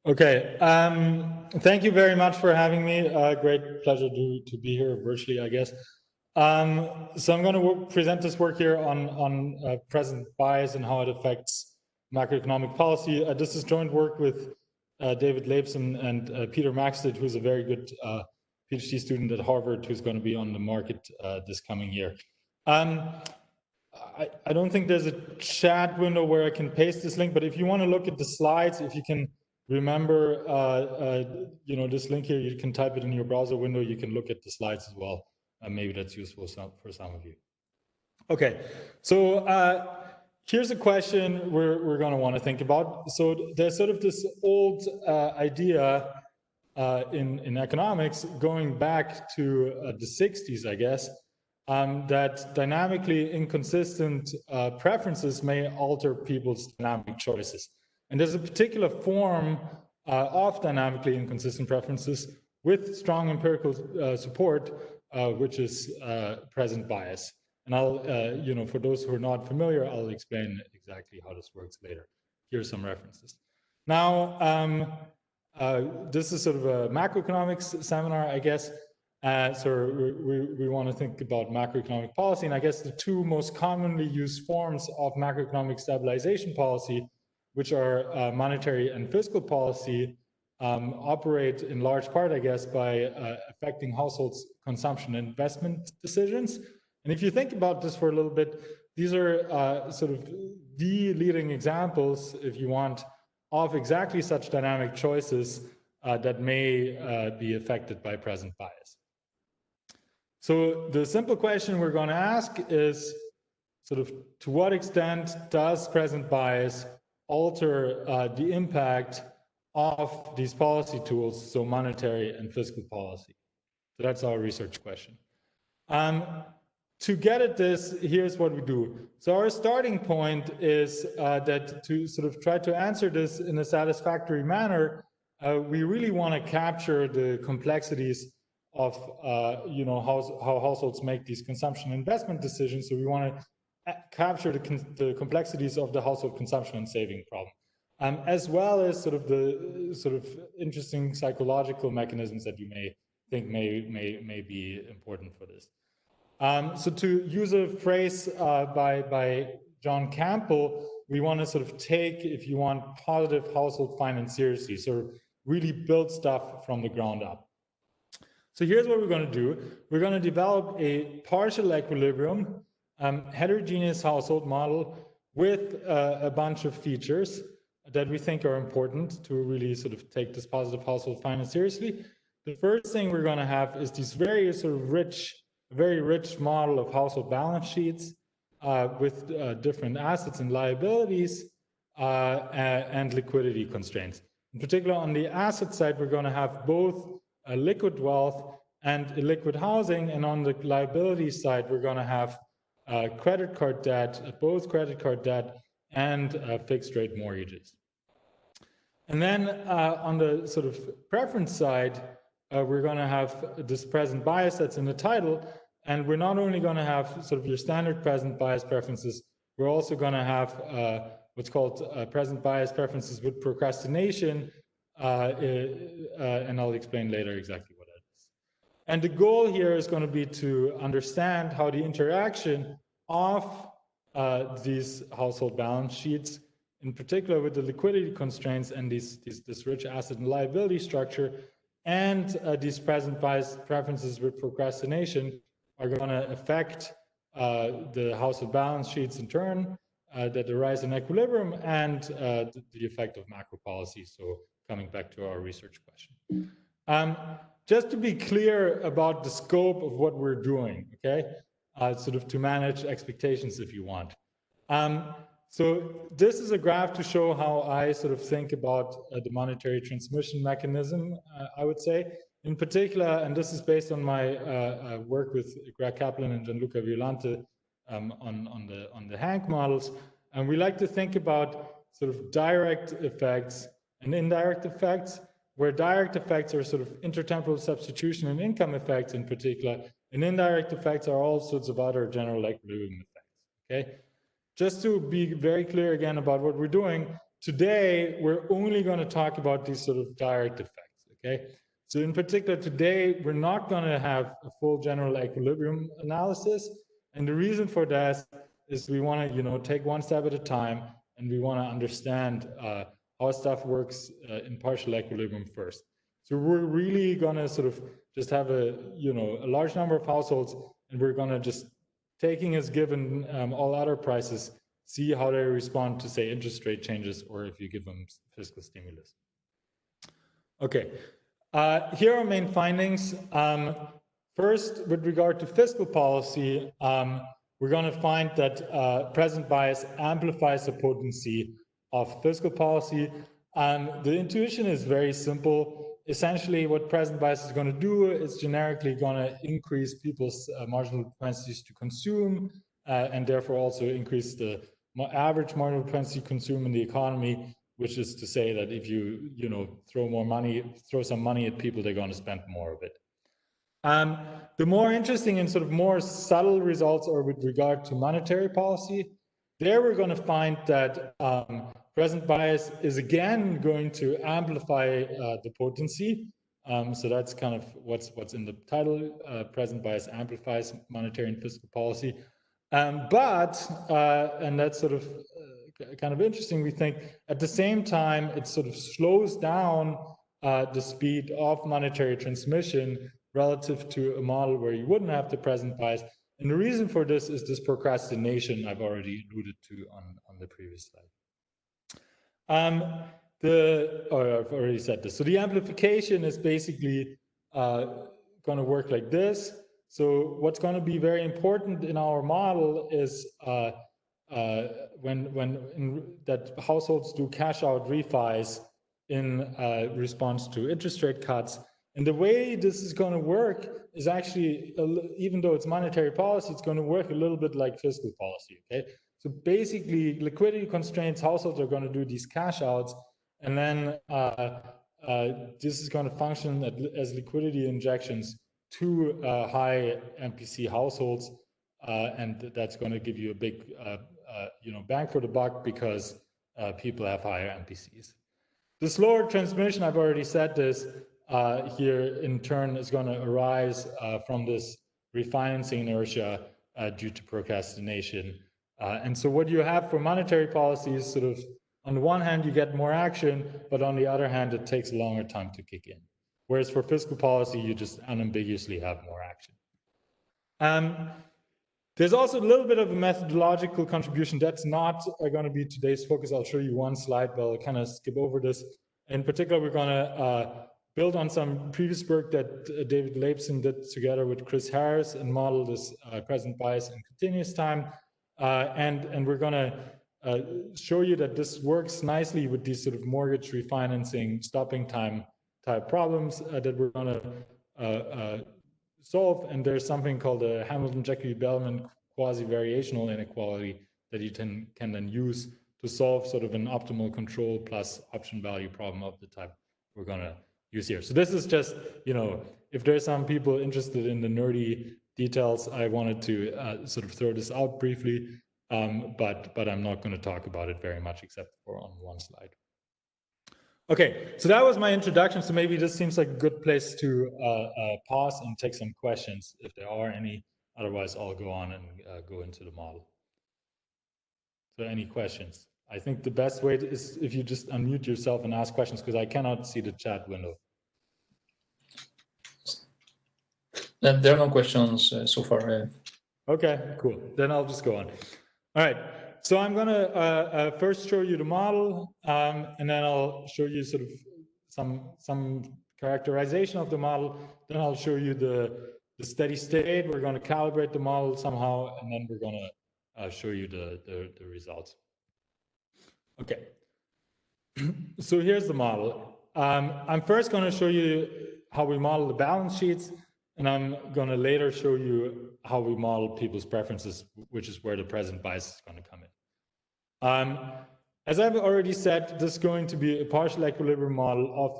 Okay, thank you very much for having me. Great pleasure to be here virtually, I guess. So I'm going to present this work here on present bias and how it affects macroeconomic policy. This is joint work with David Leibson and Peter Maxted, who's a very good PhD student at Harvard, who's going to be on the market this coming year. I don't think there's a chat window where I can paste this link, but if you want to look at the slides, if you can remember, this link here, you can type it in your browser window. You can look at the slides as well. Maybe that's useful for some of you. Okay, so here's a question we're going to want to think about. So there's sort of this old idea in economics going back to the 60s, I guess, that dynamically inconsistent preferences may alter people's dynamic choices. And there's a particular form of dynamically inconsistent preferences with strong empirical support, which is present bias. And I'll, for those who are not familiar, I'll explain exactly how this works later. Here's some references. Now, this is sort of a macroeconomics seminar, I guess. So we want to think about macroeconomic policy. And I guess the two most commonly used forms of macroeconomic stabilization policy, which are monetary and fiscal policy, operate in large part, I guess, by affecting households' consumption and investment decisions. And if you think about this for a little bit, these are sort of the leading examples, if you want, of exactly such dynamic choices that may be affected by present bias. So the simple question we're going to ask is sort of, to what extent does present bias alter the impact of these policy tools, so monetary and fiscal policy? So that's our research question. To get at this, here's what we do. So our starting point is that to sort of try to answer this in a satisfactory manner, we really want to capture the complexities of how households make these consumption and investment decisions. So we want to capture the complexities of the household consumption and saving problem, as well as sort of the sort of interesting psychological mechanisms that you may think may be important for this. So to use a phrase by John Campbell, we want to sort of take, if you want, positive household finance seriously, so really build stuff from the ground up. So here's what we're going to do. We're going to develop a partial equilibrium heterogeneous household model with a bunch of features that we think are important to really sort of take this positive household finance seriously. The first thing we're going to have is these very sort of very rich model of household balance sheets with different assets and liabilities and liquidity constraints. In particular, on the asset side, we're going to have both liquid wealth and illiquid housing, and on the liability side, we're going to have credit card debt, both credit card debt and fixed rate mortgages. And then on the sort of preference side, we're going to have this present bias that's in the title, and we're not only going to have sort of your standard present bias preferences, we're also going to have what's called present bias preferences with procrastination, and I'll explain later exactly what that is. And the goal here is going to be to understand how the interaction of these household balance sheets, in particular with the liquidity constraints and this rich asset and liability structure, and these present bias preferences with procrastination are going to affect the household balance sheets in turn, that arise in equilibrium, and the effect of macro policy. So coming back to our research question. Just to be clear about the scope of what we're doing, okay? Sort of to manage expectations, if you want. So this is a graph to show how I sort of think about the monetary transmission mechanism, I would say. In particular, and this is based on my work with Greg Kaplan and Gianluca Violante on the Hank models. And we like to think about sort of direct effects and indirect effects, where direct effects are sort of intertemporal substitution and income effects in particular, and indirect effects are all sorts of other general equilibrium effects, okay? Just to be very clear again about what we're doing, today we're only going to talk about these sort of direct effects, okay? So in particular, today we're not going to have a full general equilibrium analysis, and the reason for that is we want to, take one step at a time, and we want to understand how stuff works in partial equilibrium first. So we're really going to sort of just have a large number of households, and we're going to just, taking as given all other prices, see how they respond to, say, interest rate changes, or if you give them fiscal stimulus. Okay, here are main findings. First, with regard to fiscal policy, we're going to find that present bias amplifies the potency of fiscal policy. The intuition is very simple. Essentially, what present bias is going to do is generically going to increase people's marginal propensities to consume, and therefore also increase the average marginal propensity to consume in the economy, which is to say that if you throw some money at people, they're going to spend more of it. The more interesting and sort of more subtle results are with regard to monetary policy. There we're going to find that present bias is again going to amplify the potency. So that's kind of what's in the title. Present bias amplifies monetary and fiscal policy. But and that's sort of kind of interesting, we think, at the same time, it sort of slows down the speed of monetary transmission relative to a model where you wouldn't have the present bias. And the reason for this is this procrastination I've already alluded to on the previous slide. I've already said this. So the amplification is basically going to work like this. So what's going to be very important in our model is that households do cash out refis in response to interest rate cuts. And the way this is going to work is actually, even though it's monetary policy, it's going to work a little bit like fiscal policy, okay? So basically, liquidity constraints, households are going to do these cash outs, and then this is going to function as liquidity injections to high MPC households, and that's going to give you a big bang for the buck because people have higher MPCs. The slower transmission, I've already said this, here in turn is going to arise from this refinancing inertia due to procrastination. And so what you have for monetary policy is sort of, on the one hand, you get more action, but on the other hand, it takes a longer time to kick in. Whereas for fiscal policy, you just unambiguously have more action. There's also a little bit of a methodological contribution. That's not going to be today's focus. I'll show you one slide, but I'll kind of skip over this. In particular, we're going to build on some previous work that David Leibson did together with Chris Harris and model this present bias in continuous time. And we're going to show you that this works nicely with these sort of mortgage refinancing stopping time type problems that we're going to solve. And there's something called a Hamilton-Jacobi-Bellman quasi-variational inequality that you can then use to solve sort of an optimal control plus option value problem of the type we're going to use here. So this is just, if there's some people interested in the nerdy details, I wanted to sort of throw this out briefly, but I'm not going to talk about it very much except for on one slide. Okay, so that was my introduction. So maybe this seems like a good place to pause and take some questions if there are any. Otherwise, I'll go on and go into the model. So any questions? I think the best way is if you just unmute yourself and ask questions, because I cannot see the chat window. There are no questions so far. Okay, cool. Then I'll just go on. All right. So I'm going to first show you the model, and then I'll show you sort of some characterization of the model. Then I'll show you the steady state. We're going to calibrate the model somehow, and then we're going to show you the results. Okay. So here's the model. I'm first going to show you how we model the balance sheets, and I'm going to later show you how we model people's preferences, which is where the present bias is going to come in. As I've already said, this is going to be a partial equilibrium model of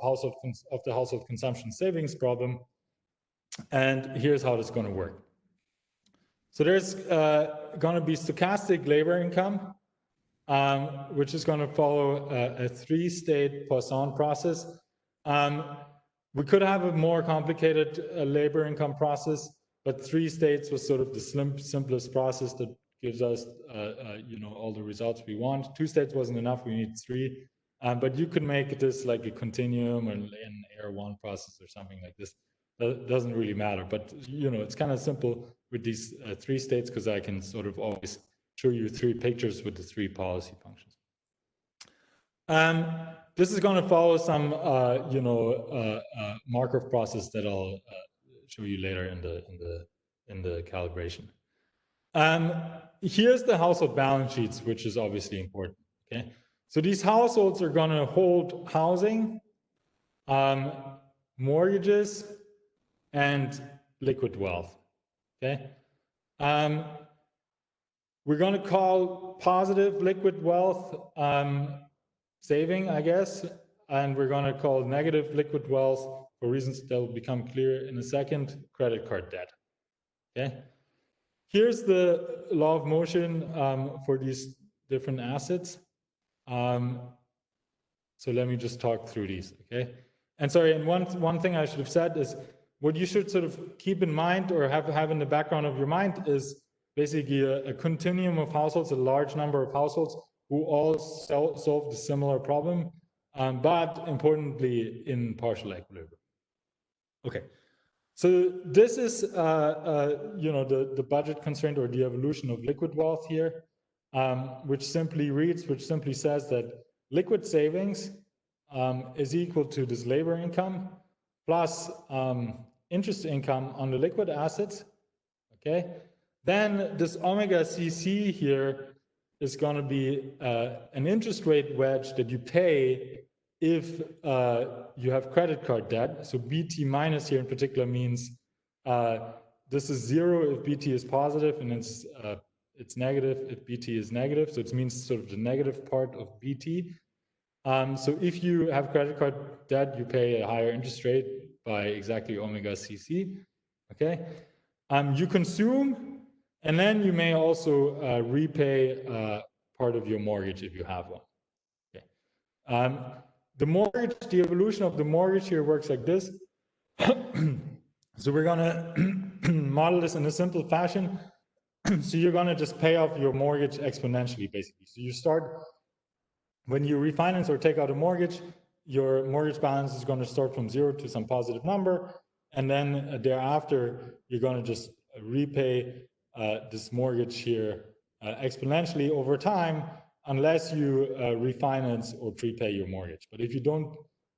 the household consumption savings problem. And here's how this is going to work. So there's going to be stochastic labor income. which is going to follow a three-state Poisson process. We could have a more complicated labor income process, but 3 states was sort of the simplest process that gives us, all the results we want. 2 states wasn't enough; we need 3. But you could make this like a continuum or an AR1 process or something like this. That doesn't really matter, but it's kind of simple with these 3 states because I can sort of always show you 3 pictures with the 3 policy functions. This is going to follow some, Markov process that I'll show you later in the calibration. Here's the household balance sheets, which is obviously important. Okay, so these households are going to hold housing, mortgages, and liquid wealth. Okay, we're going to call positive liquid wealth saving, I guess, and we're going to call negative liquid wealth, for reasons that will become clear in a second, credit card debt. Okay, here's the law of motion for these different assets. So let me just talk through these. Okay, and sorry, and one thing I should have said is what you should sort of keep in mind or have in the background of your mind is basically a continuum of households, a large number of households who all solve the similar problem, but importantly in partial equilibrium. Okay, so this is the budget constraint or the evolution of liquid wealth here, which simply says that liquid savings is equal to this labor income plus interest income on the liquid assets. Okay, then this omega CC here is going to be an interest rate wedge that you pay if you have credit card debt. So BT minus here in particular means this is 0 if BT is positive, and it's negative if BT is negative. So it means sort of the negative part of BT. So if you have credit card debt, you pay a higher interest rate by exactly omega CC. Okay, you consume, and then you may also repay part of your mortgage if you have one. Okay. The evolution of the mortgage here works like this. So we're going to model this in a simple fashion. So you're going to just pay off your mortgage exponentially, basically. So you start, when you refinance or take out a mortgage, your mortgage balance is going to start from 0 to some positive number. And then thereafter, you're going to just repay this mortgage here exponentially over time, unless you refinance or prepay your mortgage. But if you don't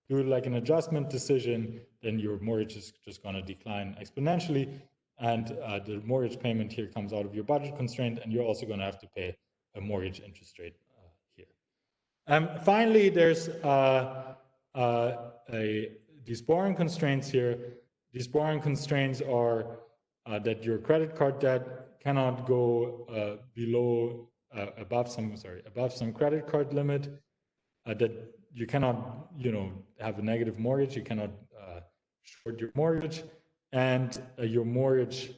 do like an adjustment decision, then your mortgage is just going to decline exponentially, and the mortgage payment here comes out of your budget constraint, and you're also going to have to pay a mortgage interest rate here. Finally, there's these borrowing constraints here. These borrowing constraints are that your credit card debt cannot go above some credit card limit, that you cannot have a negative mortgage, you cannot short your mortgage, and your mortgage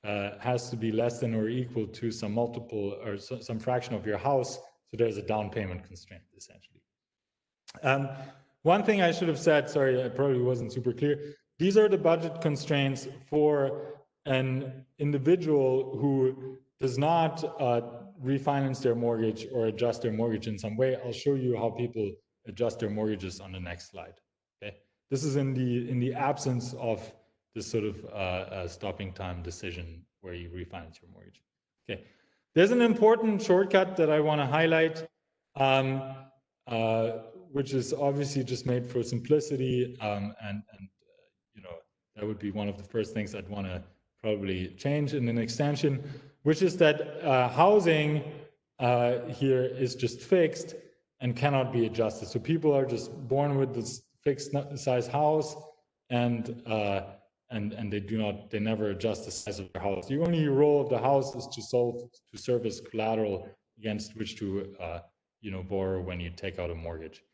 has to be less than or equal to some multiple or some fraction of your house. So there's a down payment constraint essentially. One thing I should have said, sorry, I probably wasn't super clear. These are the budget constraints for an individual who does not refinance their mortgage or adjust their mortgage in some way. I'll show you how people adjust their mortgages on the next slide. Okay, this is in the absence of this sort of stopping time decision where you refinance your mortgage. Okay, there's an important shortcut that I want to highlight, which is obviously just made for simplicity, and that would be one of the first things I'd want to probably change in an extension, which is that housing here is just fixed and cannot be adjusted. So people are just born with this fixed size house, and they never adjust the size of their house. The only role of the house is to serve as collateral against which to borrow when you take out a mortgage.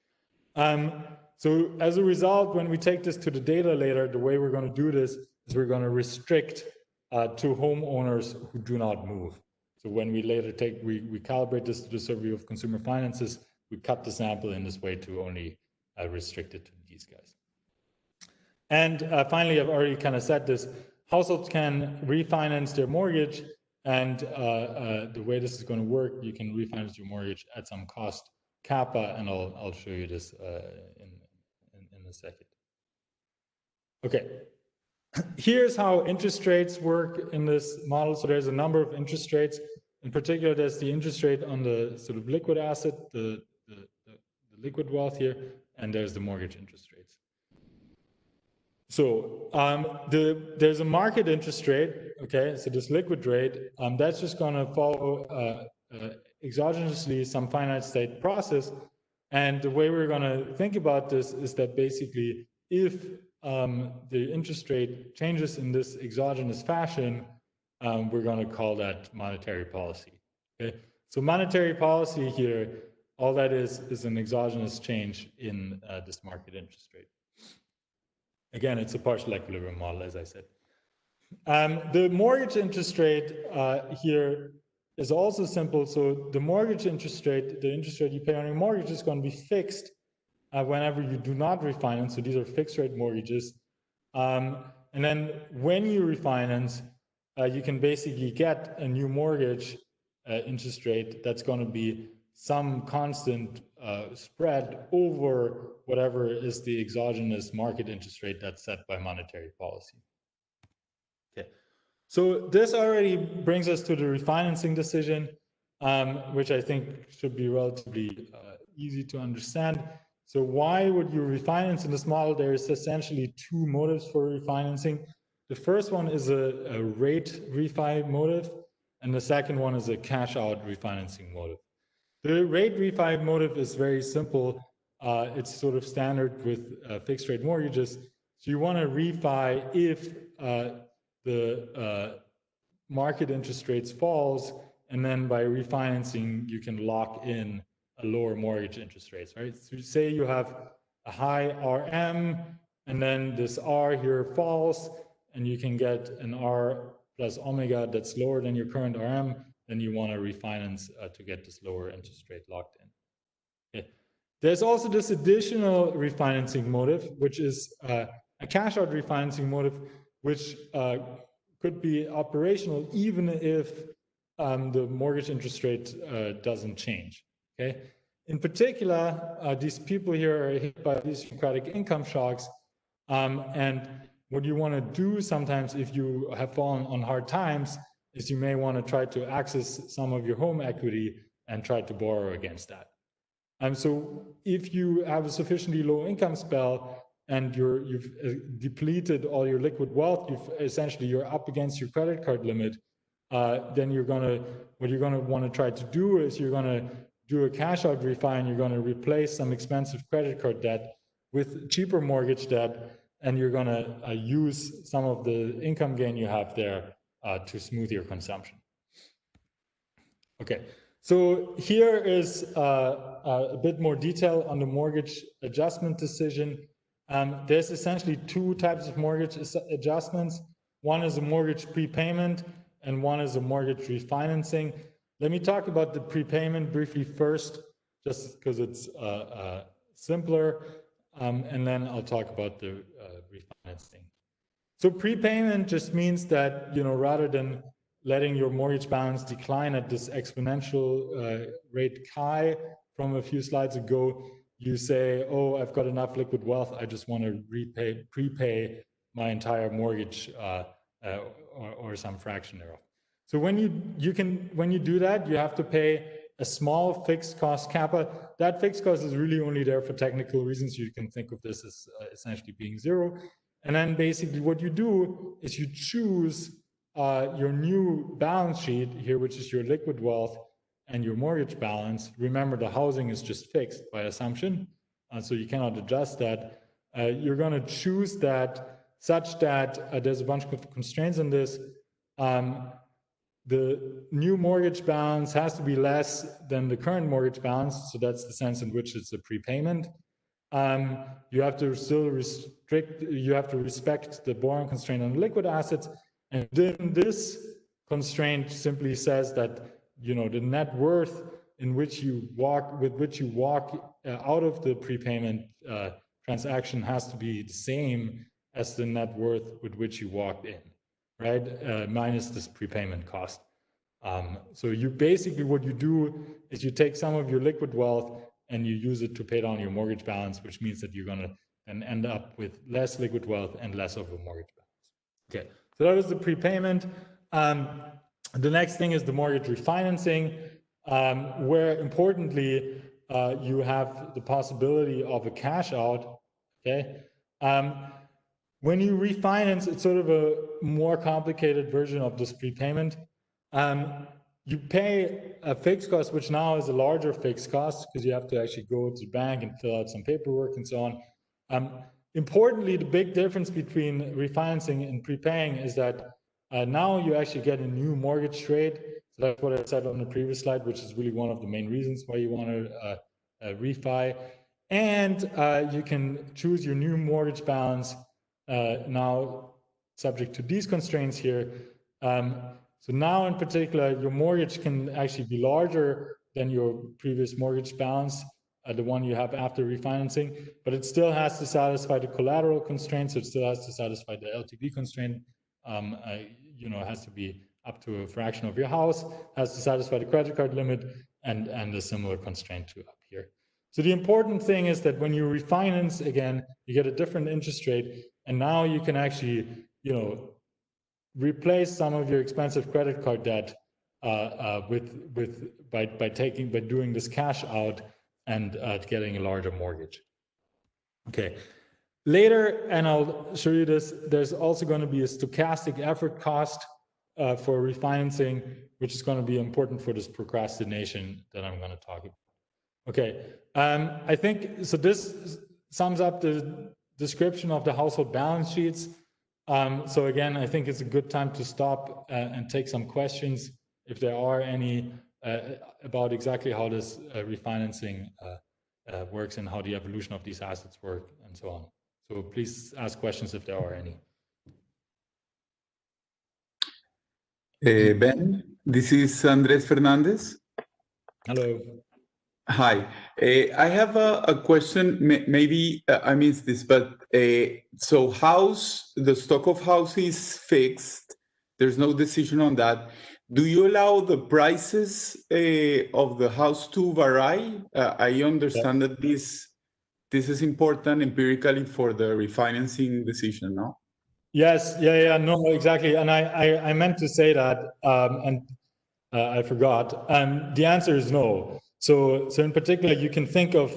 So as a result, when we take this to the data later, the way we're going to do this is we're going to restrict to homeowners who do not move. So when we later we calibrate this to the survey of consumer finances, we cut the sample in this way to only restrict it to these guys. And finally, I've already kind of said this, households can refinance their mortgage, and the way this is going to work, you can refinance your mortgage at some cost kappa, and I'll show you this in a second. Okay, here's how interest rates work in this model. So there's a number of interest rates. In particular, there's the interest rate on the sort of liquid asset, the liquid wealth here, and there's the mortgage interest rates. So there's a market interest rate, okay, so this liquid rate, that's just going to follow exogenously some finite state process. And the way we're going to think about this is that basically if the interest rate changes in this exogenous fashion, we're going to call that monetary policy. Okay? So monetary policy here, all that is an exogenous change in this market interest rate. Again, it's a partial equilibrium model, as I said. The mortgage interest rate here is also simple. So the mortgage interest rate, the interest rate you pay on your mortgage is going to be fixed whenever you do not refinance. So these are fixed rate mortgages. And then when you refinance, you can basically get a new mortgage interest rate that's going to be some constant spread over whatever is the exogenous market interest rate that's set by monetary policy. Okay, so this already brings us to the refinancing decision, which I think should be relatively easy to understand. So why would you refinance in this model? There is essentially two motives for refinancing. The first one is a rate refi motive, and the second one is a cash out refinancing motive. The rate refi motive is very simple. It's sort of standard with fixed rate mortgages. So you want to refi if the market interest rates falls, and then by refinancing, you can lock in a lower mortgage interest rates, right? So say you have a high RM, and then this R here falls, and you can get an R plus omega that's lower than your current RM, then you want to refinance to get this lower interest rate locked in. Okay. There's also this additional refinancing motive, which is a cash out refinancing motive, which could be operational even if the mortgage interest rate doesn't change. Okay. In particular, these people here are hit by idiosyncratic income shocks, and what you want to do sometimes if you have fallen on hard times is you may want to try to access some of your home equity and try to borrow against that. So if you have a sufficiently low income spell and you've depleted all your liquid wealth, you're up against your credit card limit, then what you're gonna want to try to do is you're gonna do a cash out refi, and you're gonna replace some expensive credit card debt with cheaper mortgage debt, and you're gonna use some of the income gain you have there to smooth your consumption. Okay, so here is a bit more detail on the mortgage adjustment decision. There's essentially two types of mortgage adjustments. One is a mortgage prepayment, and one is a mortgage refinancing. Let me talk about the prepayment briefly first, just because it's simpler, and then I'll talk about the refinancing. So prepayment just means that, rather than letting your mortgage balance decline at this exponential rate chi from a few slides ago, you say, oh, I've got enough liquid wealth, I just want to prepay my entire mortgage or some fraction thereof. So when you do that, you have to pay a small fixed cost kappa. That fixed cost is really only there for technical reasons. You can think of this as essentially being zero. And then basically what you do is you choose your new balance sheet here, which is your liquid wealth and your mortgage balance. Remember, the housing is just fixed by assumption, so you cannot adjust that. You're going to choose that such that there's a bunch of constraints in this. The new mortgage balance has to be less than the current mortgage balance, so that's the sense in which it's a prepayment. You have to still respect the borrowing constraint on liquid assets, and then this constraint simply says that you know, the net worth in which you walk, with which you walk out of the prepayment transaction has to be the same as the net worth with which you walked in, right? Minus this prepayment cost. So you basically, what you do is you take some of your liquid wealth and you use it to pay down your mortgage balance, which means that you're going to then end up with less liquid wealth and less of a mortgage balance. Okay, so that was the prepayment. The next thing is the mortgage refinancing, where importantly, you have the possibility of a cash out. Okay. When you refinance, it's sort of a more complicated version of this prepayment. You pay a fixed cost, which now is a larger fixed cost because you have to actually go to the bank and fill out some paperwork and so on. Importantly, the big difference between refinancing and prepaying is that now you actually get a new mortgage rate. So that's what I said on the previous slide, which is really one of the main reasons why you want to refi. And you can choose your new mortgage balance now subject to these constraints here. So now in particular, your mortgage can actually be larger than your previous mortgage balance, the one you have after refinancing, but it still has to satisfy the collateral constraints. It still has to satisfy the LTV constraint. You know, it has to be up to a fraction of your house, has to satisfy the credit card limit, and a similar constraint to up here. So the important thing is that when you refinance again, you get a different interest rate, and now you can actually, you know, replace some of your expensive credit card debt by doing this cash out and getting a larger mortgage. Okay. Later, and I'll show you this, there's also going to be a stochastic effort cost for refinancing, which is going to be important for this procrastination that I'm going to talk about. Okay, I think, so this sums up the description of the household balance sheets. So again, I think it's a good time to stop and take some questions, if there are any, about exactly how this refinancing works and how the evolution of these assets work and so on. So please ask questions if there are any. Ben, this is Andres Fernandez. Hello. Hi, I have a question. Maybe I missed this, but so the stock of house is fixed. There's no decision on that. Do you allow the prices of the house to vary? I understand that this is important empirically for the refinancing decision, no? Yes, yeah, no, exactly. And I meant to say that, and I forgot. The answer is no. So in particular, you can think of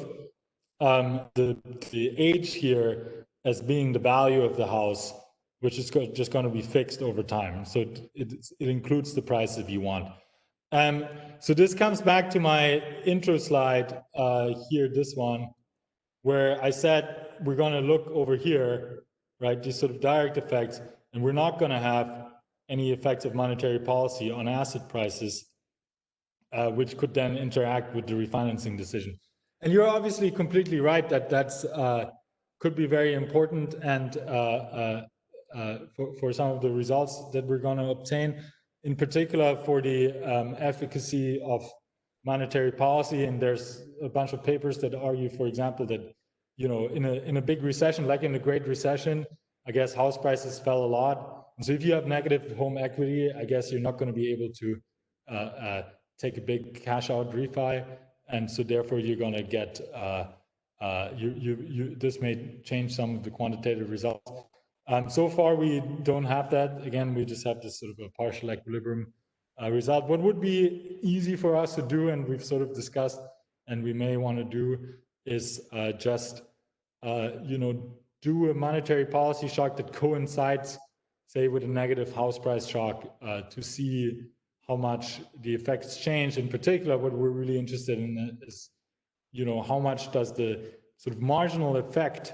the age here as being the value of the house, which is just going to be fixed over time. So it includes the price if you want. So this comes back to my intro slide here, this one, where I said we're going to look over here, right, these sort of direct effects, and we're not going to have any effects of monetary policy on asset prices, which could then interact with the refinancing decision. And you're obviously completely right that that's could be very important and for some of the results that we're going to obtain, in particular for the efficacy of monetary policy. And there's a bunch of papers that argue, for example, that, you know, in a big recession, like in the Great Recession, I guess house prices fell a lot. And so if you have negative home equity, I guess you're not going to be able to take a big cash out refi, and so therefore you're going to get this may change some of the quantitative results. So far we don't have that. Again, we just have this sort of a partial equilibrium result. What would be easy for us to do, and we've sort of discussed, and we may want to do, is just you know, do a monetary policy shock that coincides, say, with a negative house price shock to see how much the effects change. In particular, what we're really interested in is, you know, how much does the sort of marginal effect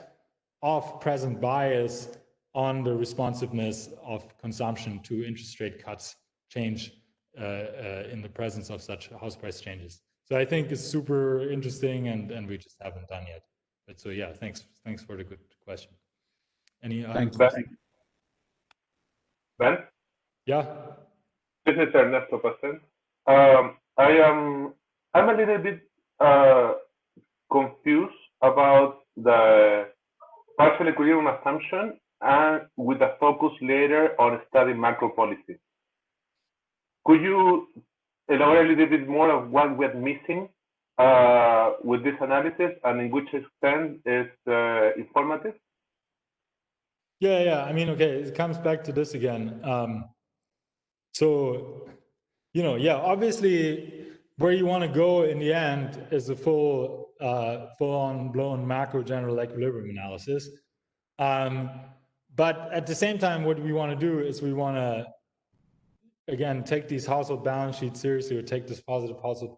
of present bias on the responsiveness of consumption to interest rate cuts change in the presence of such house price changes. So I think it's super interesting, and we just haven't done yet. But so yeah, thanks for the good question. Any other questions? Ben? Yeah. This is Ernesto Pacen. I'm a little bit confused about the partial equilibrium assumption and with a focus later on studying macro policy. Could you elaborate a little bit more of what we're missing with this analysis and in which extent it's informative? Yeah. I mean, okay, it comes back to this again. So, obviously, where you want to go in the end is a full-on blown macro general equilibrium analysis. But at the same time, what we want to do is we want to, again, take these household balance sheets seriously, or take this positive household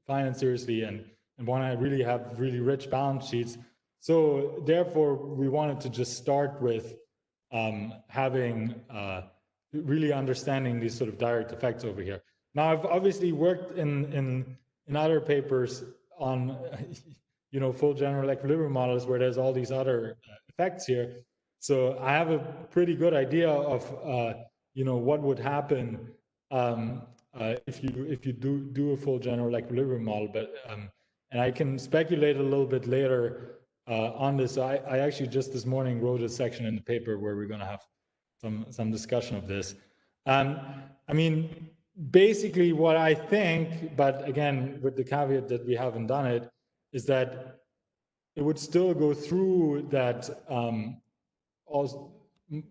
finance seriously, and want to really have really rich balance sheets. So therefore, we wanted to just start with having really understanding these sort of direct effects over here. Now, I've obviously worked in other papers on full general equilibrium models where there's all these other effects here. So I have a pretty good idea of what would happen if you do a full general equilibrium model. But and I can speculate a little bit later on this. I actually just this morning wrote a section in the paper where we're going to have some discussion of this. I mean, basically what I think, but again, with the caveat that we haven't done it, is that it would still go through that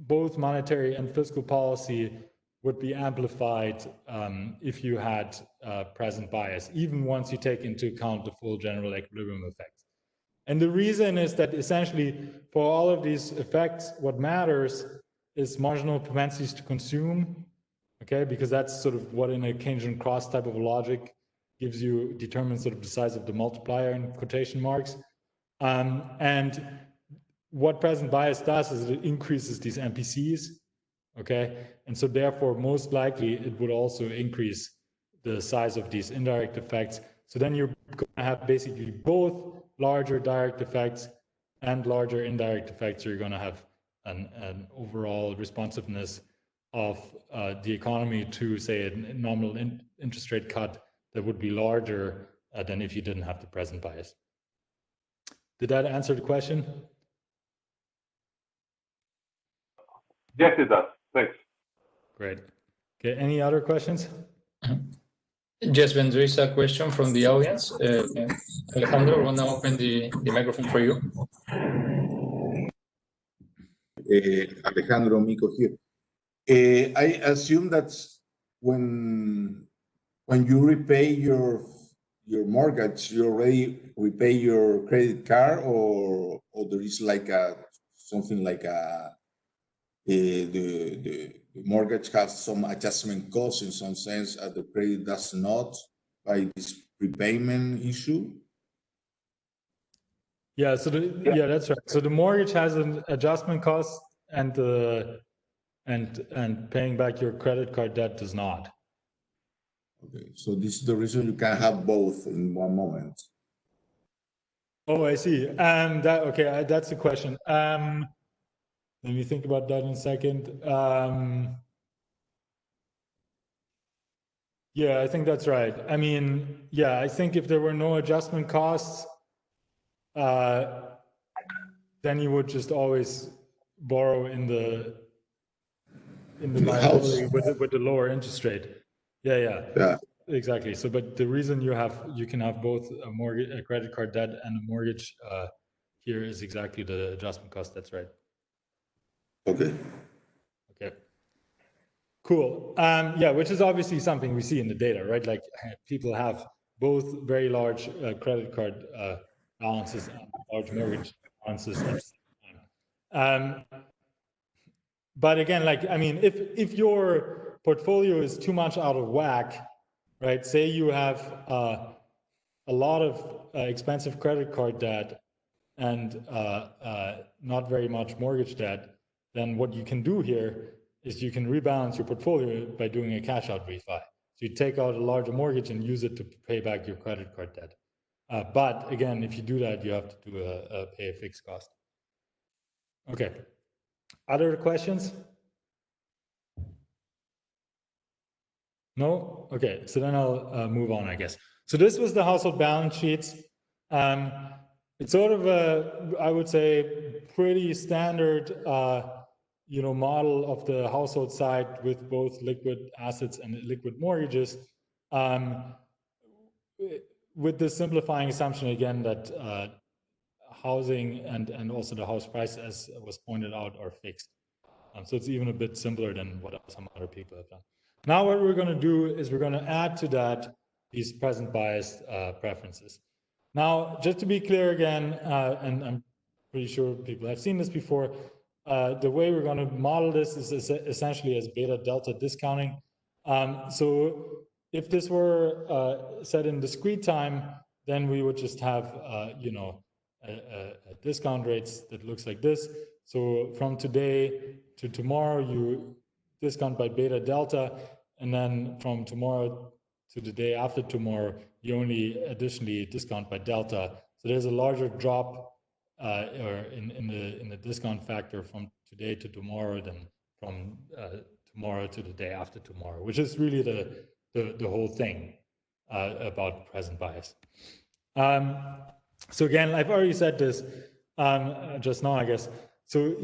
both monetary and fiscal policy would be amplified if you had present bias, even once you take into account the full general equilibrium effects. And the reason is that essentially for all of these effects, what matters is marginal propensities to consume, okay? Because that's sort of what in a Keynesian cross type of logic determines sort of the size of the multiplier in quotation marks. And what present bias does is it increases these MPCs, okay? And so therefore, most likely, it would also increase the size of these indirect effects. So then you're going to have basically both larger direct effects and larger indirect effects. So you're going to have an overall responsiveness of the economy to, say, a nominal interest rate cut that would be larger than if you didn't have the present bias. Did that answer the question? Yes, it does. Thanks. Great. Okay, any other questions? Yes, Ben, there is a question from the audience. Alejandro, I want to open the microphone for you. Alejandro Mico here. I assume that's when you repay your mortgage, you already repay your credit card, or there is like something like the mortgage has some adjustment costs in some sense, the credit does not, by this prepayment issue. Yeah, so yeah, that's right. So the mortgage has an adjustment cost, and paying back your credit card debt does not. Okay, so this is the reason you can have both in one moment. Oh, I see. That's the question. Let me think about that in a second. Yeah, I think that's right. I mean, yeah, I think if there were no adjustment costs, then you would just always borrow in the liability with the lower interest rate. Yeah. Exactly. So, but the reason you can have both a credit card debt and a mortgage here is exactly the adjustment cost. That's right. Okay. Cool. Yeah, which is obviously something we see in the data, right? Like people have both very large credit card balances and large mortgage balances at the same time. But again, like, I mean, if your portfolio is too much out of whack, right? Say you have a lot of expensive credit card debt and not very much mortgage debt, then what you can do here is you can rebalance your portfolio by doing a cash out refi. So you take out a larger mortgage and use it to pay back your credit card debt. But again, if you do that, you have to do pay a fixed cost. Okay. Other questions? No? Okay, so then I'll move on, I guess. So this was the household balance sheets. It's sort of a, I would say, pretty standard, model of the household side with both liquid assets and liquid mortgages, with the simplifying assumption again that housing and also the house price, as was pointed out, are fixed. So it's even a bit simpler than what some other people have done. Now what we're going to do is we're going to add to that these present biased preferences. Now, just to be clear again, and I'm pretty sure people have seen this before, the way we're going to model this is essentially as beta delta discounting. So if this were set in discrete time, then we would just have, a discount rates that looks like this. So from today to tomorrow, you discount by beta delta, and then from tomorrow to the day after tomorrow, you only additionally discount by delta. So there's a larger drop or in the discount factor from today to tomorrow than from tomorrow to the day after tomorrow, which is really the whole thing about present bias. So again, I've already said this just now, I guess. So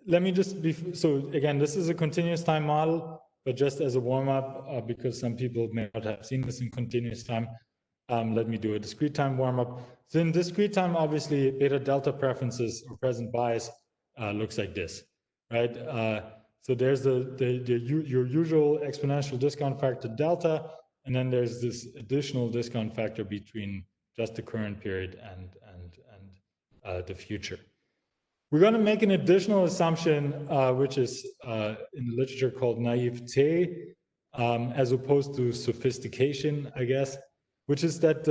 let me just so again, this is a continuous time model, but just as a warm-up, because some people may not have seen this in continuous time, let me do a discrete time warm-up. So in discrete time, obviously, beta delta preferences or present bias looks like this, right? So there's your usual exponential discount factor delta, and then there's this additional discount factor between just the current period and the future. We're going to make an additional assumption, which is in the literature called naivete, as opposed to sophistication, I guess, which is that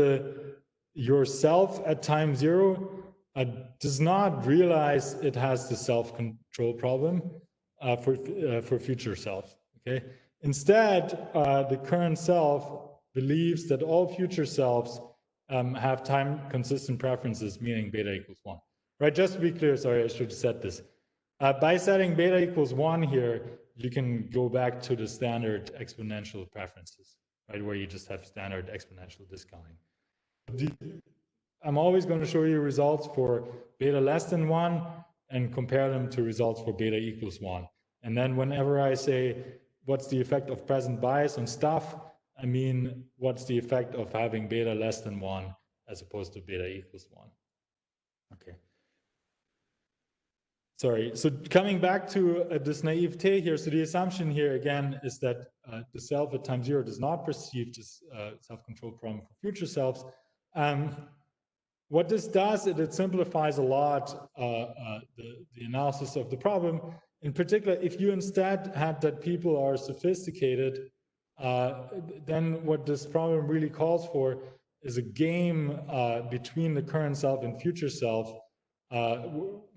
yourself at time zero does not realize it has the self-control problem for future self. Okay. Instead, the current self believes that all future selves have time-consistent preferences, meaning beta equals 1. Right, just to be clear, sorry, I should have said this. By setting beta equals 1 here, you can go back to the standard exponential preferences, right, where you just have standard exponential discounting. I'm always going to show you results for beta less than 1 and compare them to results for beta equals 1. And then whenever I say, what's the effect of present bias on stuff, I mean, what's the effect of having beta less than 1 as opposed to beta equals 1. Okay. Sorry, so coming back to this naivete here, so the assumption here again is that the self at time zero does not perceive this self-control problem for future selves. What this does, it simplifies a lot the analysis of the problem. In particular, if you instead had that people are sophisticated, then what this problem really calls for is a game between the current self and future self,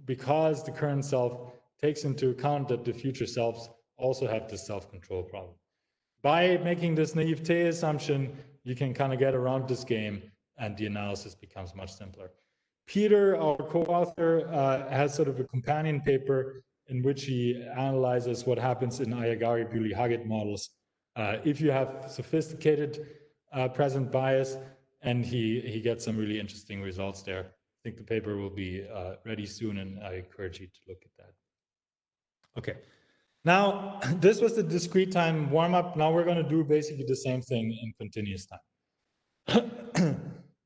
because the current self takes into account that the future selves also have this self-control problem. By making this naivete assumption, you can kind of get around this game and the analysis becomes much simpler. Peter, our co-author, has sort of a companion paper in which he analyzes what happens in Ayagari-Bewley-Haggett models if you have sophisticated present bias, and he gets some really interesting results there. I think the paper will be ready soon, and I encourage you to look at that. Okay, now this was the discrete time warm-up. Now we're going to do basically the same thing in continuous time.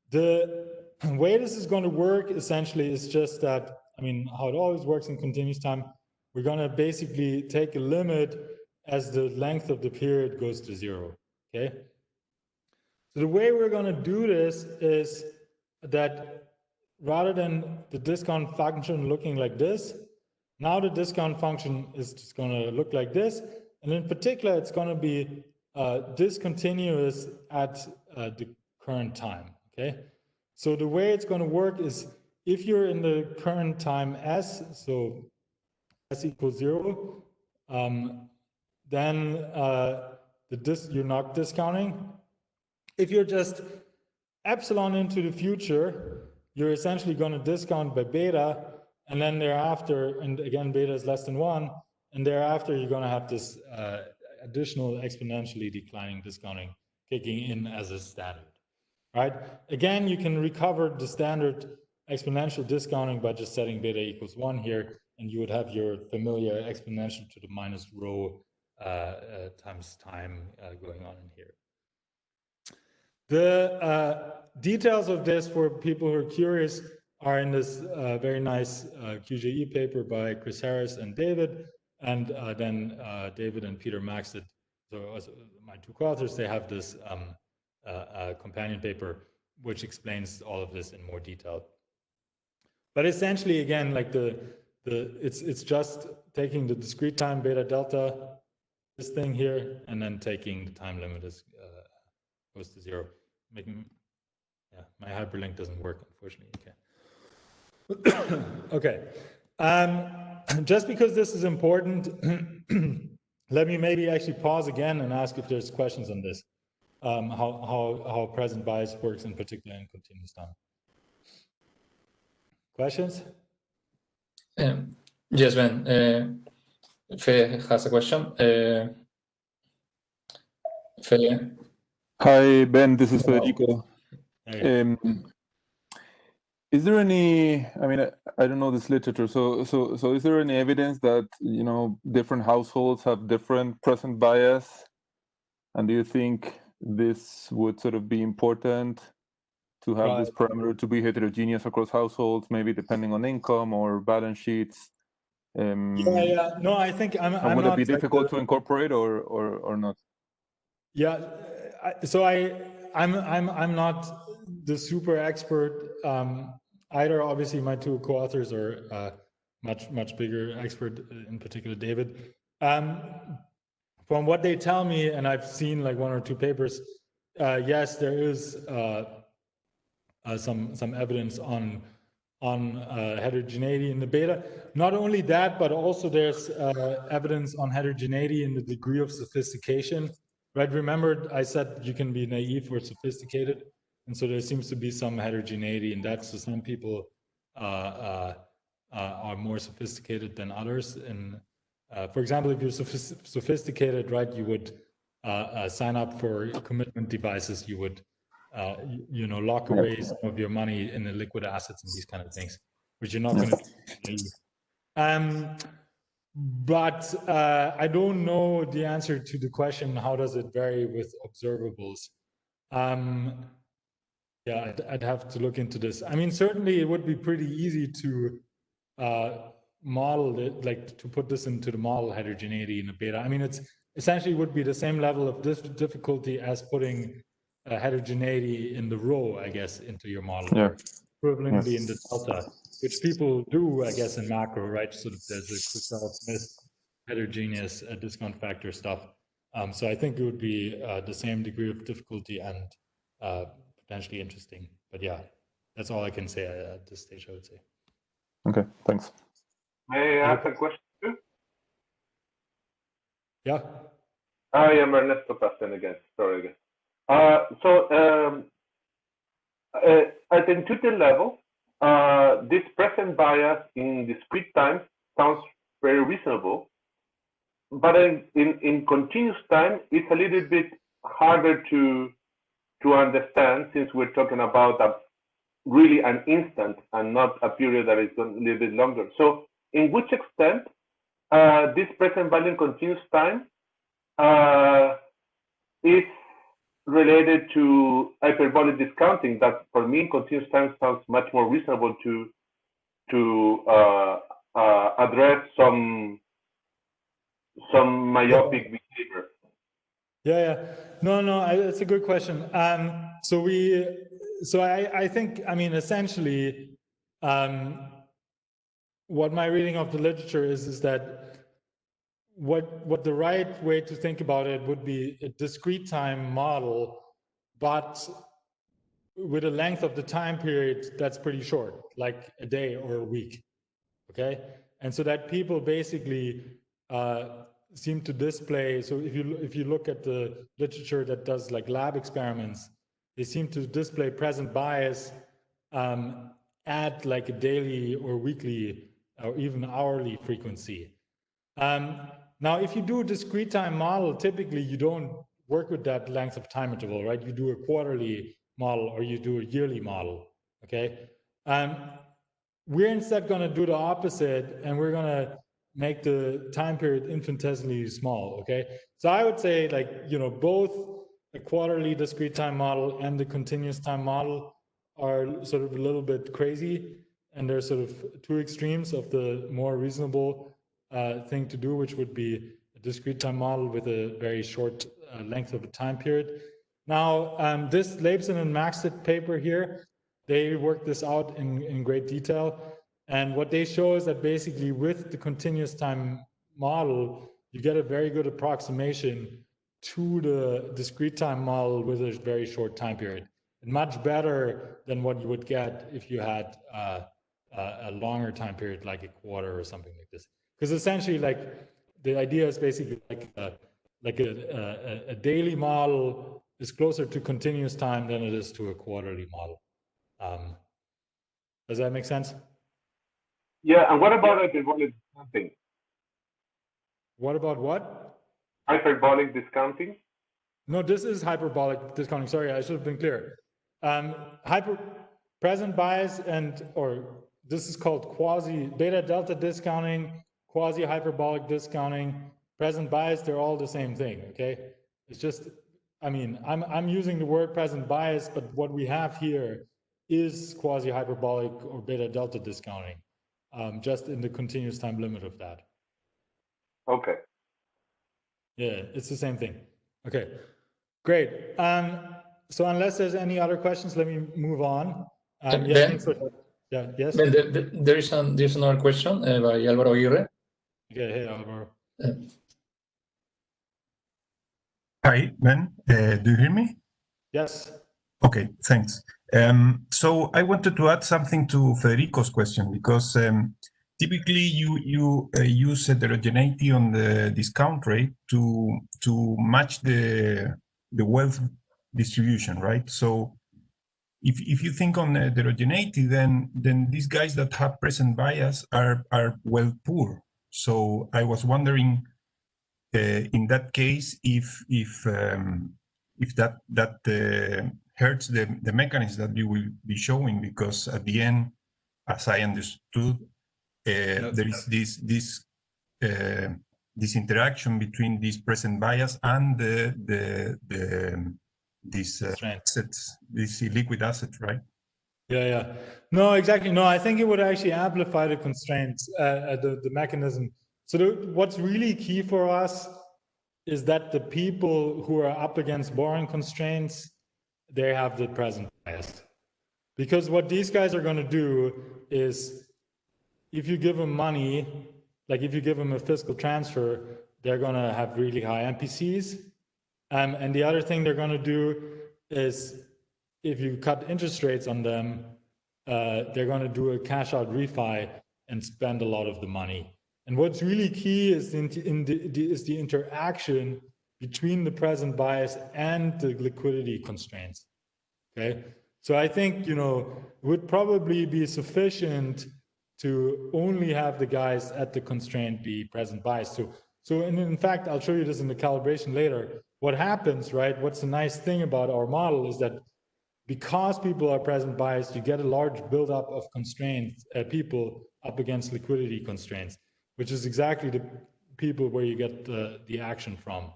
The way this is going to work essentially is just that, I mean, how it always works in continuous time, we're going to basically take a limit as the length of the period goes to 0, okay? So the way we're going to do this is that rather than the discount function looking like this, now the discount function is just going to look like this, and in particular, it's going to be discontinuous at the current time, okay? So the way it's going to work is if you're in the current time s, so s equals 0, then you're not discounting. If you're just epsilon into the future, you're essentially going to discount by beta, and then thereafter, and again, beta is less than 1, and thereafter you're going to have this additional exponentially declining discounting kicking in as a standard, right? Again, you can recover the standard exponential discounting by just setting beta equals 1 here, and you would have your familiar exponential to the minus rho times time going on in here. The details of this for people who are curious are in this very nice QJE paper by Chris Harris and David, and then David and Peter Maxted, so my two co-authors, they have this companion paper which explains all of this in more detail. But essentially, again, like it's just taking the discrete time beta delta, this thing here, and then taking the time limit as goes to 0, making, yeah, my hyperlink doesn't work, unfortunately. Okay. Just because this is important, let me maybe actually pause again and ask if there's questions on this, how present bias works in particular in continuous time. Questions? Yes, Ben. Fe has a question. Fe. Hi, Ben. This is Federico. Hey. Is there any? I mean, I don't know this literature. So is there any evidence that different households have different present bias? And do you think this would sort of be important to have this parameter to be heterogeneous across households, maybe depending on income or balance sheets? Yeah. No, I think I'm would not it be difficult to incorporate or not? Yeah. So I'm not the super expert either. Obviously, my two co-authors are much bigger expert, in particular David. From what they tell me, and I've seen like 1 or 2 papers, yes, there is some evidence on heterogeneity in the beta. Not only that, but also there's evidence on heterogeneity in the degree of sophistication. Right? Remember, I said you can be naive or sophisticated, and so there seems to be some heterogeneity in that. So some people are more sophisticated than others. And for example, if you're sophisticated, right, you would sign up for commitment devices. You would, lock away some of your money in the liquid assets and these kind of things, which you're not going to do. But I don't know the answer to the question, how does it vary with observables? Yeah, I'd have to look into this. I mean, certainly it would be pretty easy to model it, like to put this into the model heterogeneity in a beta. I mean, it's essentially would be the same level of difficulty as putting heterogeneity in the row, I guess, into your model, or equivalently in the delta, which people do, I guess, in macro, right? Sort of there's a Crystal-Smith heterogeneous discount factor stuff. So I think it would be the same degree of difficulty and potentially interesting. But yeah, that's all I can say at this stage, I would say. Okay, thanks. May I ask a question too? Yeah. I am Ernesto Pasten again. Sorry again. At the intuitive level, this present bias in discrete time sounds very reasonable, but in continuous time, it's a little bit harder to understand, since we're talking about really an instant and not a period that is a little bit longer. So, in which extent this present value in continuous time is related to hyperbolic discounting? That for me, continuous time sounds much more reasonable to address some myopic behavior. Yeah. No, it's a good question. So I think, I mean, essentially, what my reading of the literature is that what the right way to think about it would be a discrete time model, but with a length of the time period that's pretty short, like a day or a week, okay? And so that people basically seem to display, so if you look at the literature that does like lab experiments, they seem to display present bias at like a daily or weekly or even hourly frequency. Now, if you do a discrete time model, typically you don't work with that length of time interval, right? You do a quarterly model or you do a yearly model, okay? We're instead going to do the opposite, and we're going to make the time period infinitesimally small, okay? So I would say, like, you know, both a quarterly discrete time model and the continuous time model are sort of a little bit crazy, and they're sort of two extremes of the more reasonable thing to do, which would be a discrete time model with a very short length of a time period. Now, this Leibson and Maxted paper here, they worked this out in great detail. And what they show is that basically with the continuous time model, you get a very good approximation to the discrete time model with a very short time period. And much better than what you would get if you had a longer time period, like a quarter or something like this. Because essentially, like, the idea is basically like a daily model is closer to continuous time than it is to a quarterly model. Does that make sense? Yeah, and what about hyperbolic discounting? What about what? Hyperbolic discounting? No, this is hyperbolic discounting. Sorry, I should have been clear. Present bias or this is called quasi beta delta discounting, quasi hyperbolic discounting, present bias, they're all the same thing, okay? It's just, I mean, I'm using the word present bias, but what we have here is quasi hyperbolic or beta delta discounting, just in the continuous time limit of that. Okay. Yeah, it's the same thing. Okay, great. So unless there's any other questions, let me move on. Yeah, thanks for, yeah, yes? There's another question by Álvaro Aguirre. Okay, hey, Álvaro. Hi, Ben. Do you hear me? Yes. Okay, thanks. So I wanted to add something to Federico's question, because typically you use heterogeneity on the discount rate to match the wealth distribution, right? So if you think on heterogeneity, then these guys that have present bias are well poor. So I was wondering, in that case, if that hurts the mechanism that you will be showing, because at the end, as I understood, there is this interaction between this present bias and this assets, this illiquid asset, right? Yeah. No, exactly. No, I think it would actually amplify the constraints, the mechanism. So what's really key for us is that the people who are up against borrowing constraints, they have the present bias. Because what these guys are going to do is, if you give them money, like if you give them a fiscal transfer, they're going to have really high MPCs. And the other thing they're going to do is, if you cut interest rates on them, they're going to do a cash out refi and spend a lot of the money. And what's really key is the interaction between the present bias and the liquidity constraints. Okay, so I think, you know, it would probably be sufficient to only have the guys at the constraint be present bias. So in fact, I'll show you this in the calibration later. What happens, right? What's the nice thing about our model is that because people are present biased, you get a large buildup of constraints, people up against liquidity constraints, which is exactly the people where you get the action from.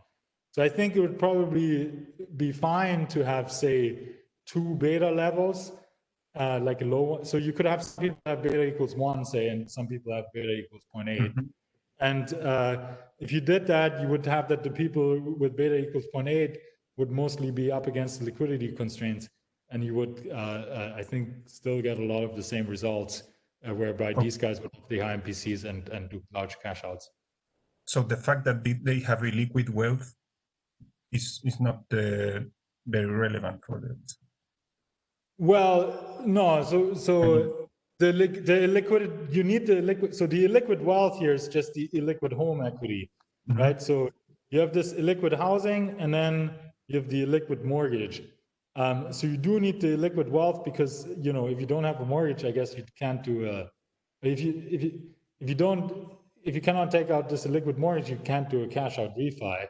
So I think it would probably be fine to have, say, 2 beta levels, like a low one. So you could have some people have beta equals 1, say, and some people have beta equals 0.8. Mm-hmm. And if you did that, you would have that the people with beta equals 0.8 would mostly be up against the liquidity constraints. And you would, I think, still get a lot of the same results, whereby these guys would have the high MPCs and do large cash outs. So the fact that they have a liquid wealth is not very relevant for that. Well, no. So the liquid, you need the liquid. So the illiquid wealth here is just the illiquid home equity, mm-hmm. right? So you have this illiquid housing, and then you have the illiquid mortgage. So you do need the liquid wealth, because, you know, if you don't have a mortgage, I guess you can't do if you if you cannot take out this illiquid mortgage, you can't do a cash out refi.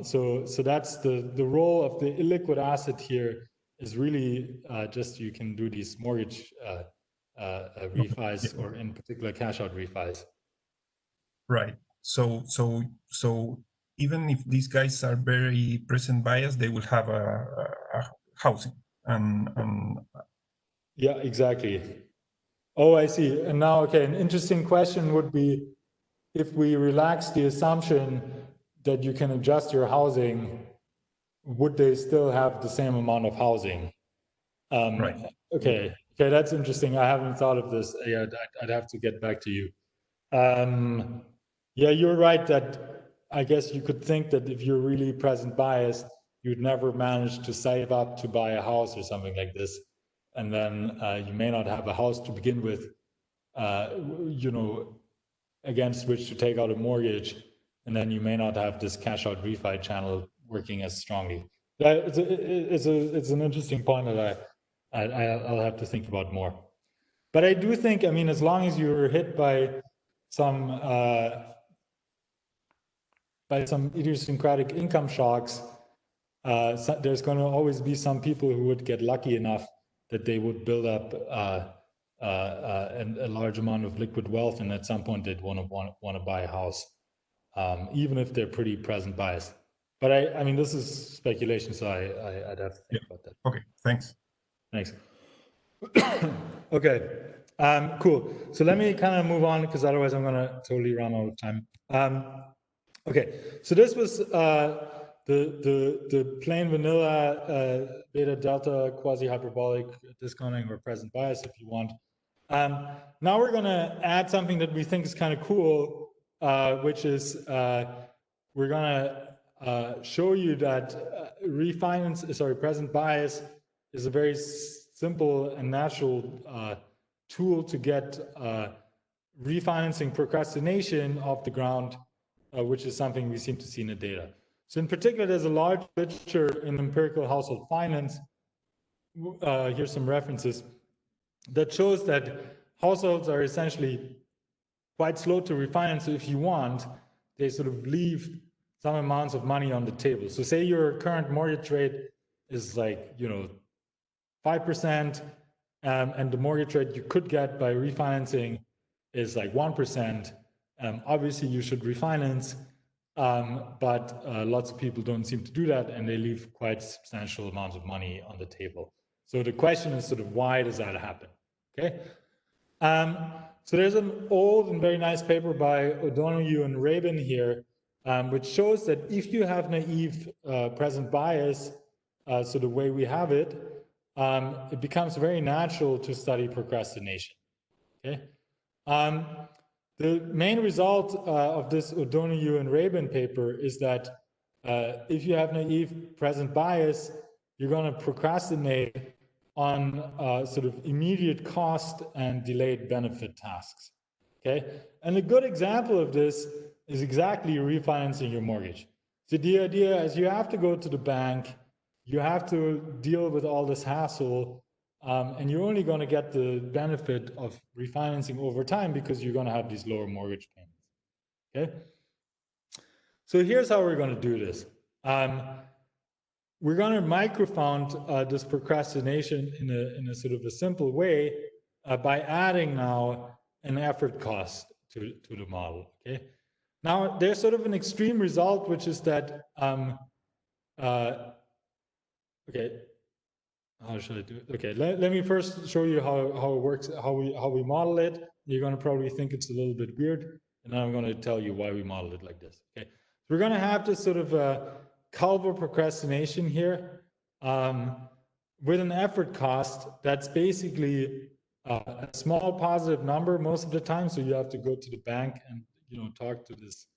So that's the role of the illiquid asset here is really just you can do these mortgage refis, or in particular cash out refis. Right. So even if these guys are very present bias, they will have a housing and yeah, exactly. Oh, I see. And now, okay, an interesting question would be, if we relax the assumption that you can adjust your housing, would they still have the same amount of housing? Right. Okay, that's interesting. I haven't thought of this. Yeah, I'd have to get back to you. Yeah, you're right that I guess you could think that if you're really present biased, you'd never manage to save up to buy a house or something like this. And then you may not have a house to begin with, you know, against which to take out a mortgage. And then you may not have this cash out refi channel working as strongly. It's an interesting point that I'll have to think about more. But I do think, I mean, as long as you're hit by some idiosyncratic income shocks, there's going to always be some people who would get lucky enough that they would build up a large amount of liquid wealth, and at some point they'd want to buy a house, even if they're pretty present biased. But I mean, this is speculation, so I'd have to think about that. Okay, thanks. Thanks. Okay, cool. So let me kind of move on, because otherwise I'm going to totally run out of time. Okay, so this was the plain vanilla beta delta quasi-hyperbolic discounting or present bias, if you want. Now we're going to add something that we think is kind of cool, which is we're going to show you that present bias is a very simple and natural tool to get refinancing procrastination off the ground, which is something we seem to see in the data. So in particular, there's a large literature in empirical household finance. Here's some references that shows that households are essentially quite slow to refinance. So if you want, they sort of leave some amounts of money on the table. So say your current mortgage rate is like, 5%, and the mortgage rate you could get by refinancing is like 1%. Obviously, you should refinance, but lots of people don't seem to do that, and they leave quite substantial amounts of money on the table. So the question is sort of, why does that happen? Okay. So there's an old and very nice paper by O'Donoghue and Rabin here, which shows that if you have naive present bias, so the way we have it, it becomes very natural to study procrastination. Okay. The main result of this O'Donoghue and Rabin paper is that if you have naive present bias, you're going to procrastinate on sort of immediate cost and delayed benefit tasks. Okay, and a good example of this is exactly refinancing your mortgage. So the idea is you have to go to the bank, you have to deal with all this hassle, and you're only going to get the benefit of refinancing over time because you're going to have these lower mortgage payments. Okay, so here's how we're going to do this. We're going to microfound this procrastination in a sort of a simple way by adding now an effort cost to the model. Okay, now there's sort of an extreme result, which is that okay. How should I do it? Okay, let me first show you how it works, how we model it. You're going to probably think it's a little bit weird, and then I'm going to tell you why we model it like this. Okay, so we're going to have this sort of Culver procrastination here with an effort cost that's basically a small positive number most of the time. So you have to go to the bank and talk to this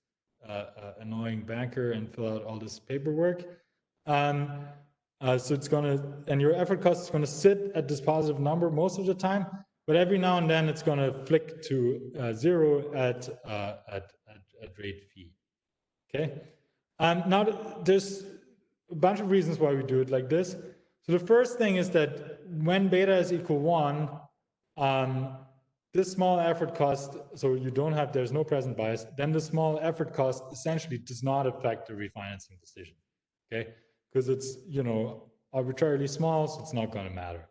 annoying banker and fill out all this paperwork. So it's going to, and your effort cost is going to sit at this positive number most of the time, but every now and then it's going to flick to 0 at rate phi. Okay. Now there's a bunch of reasons why we do it like this. So the first thing is that when beta is equal 1, this small effort cost, so you don't have, there's no present bias, then the small effort cost essentially does not affect the refinancing decision, okay? Because it's, you know, arbitrarily small, so it's not going to matter.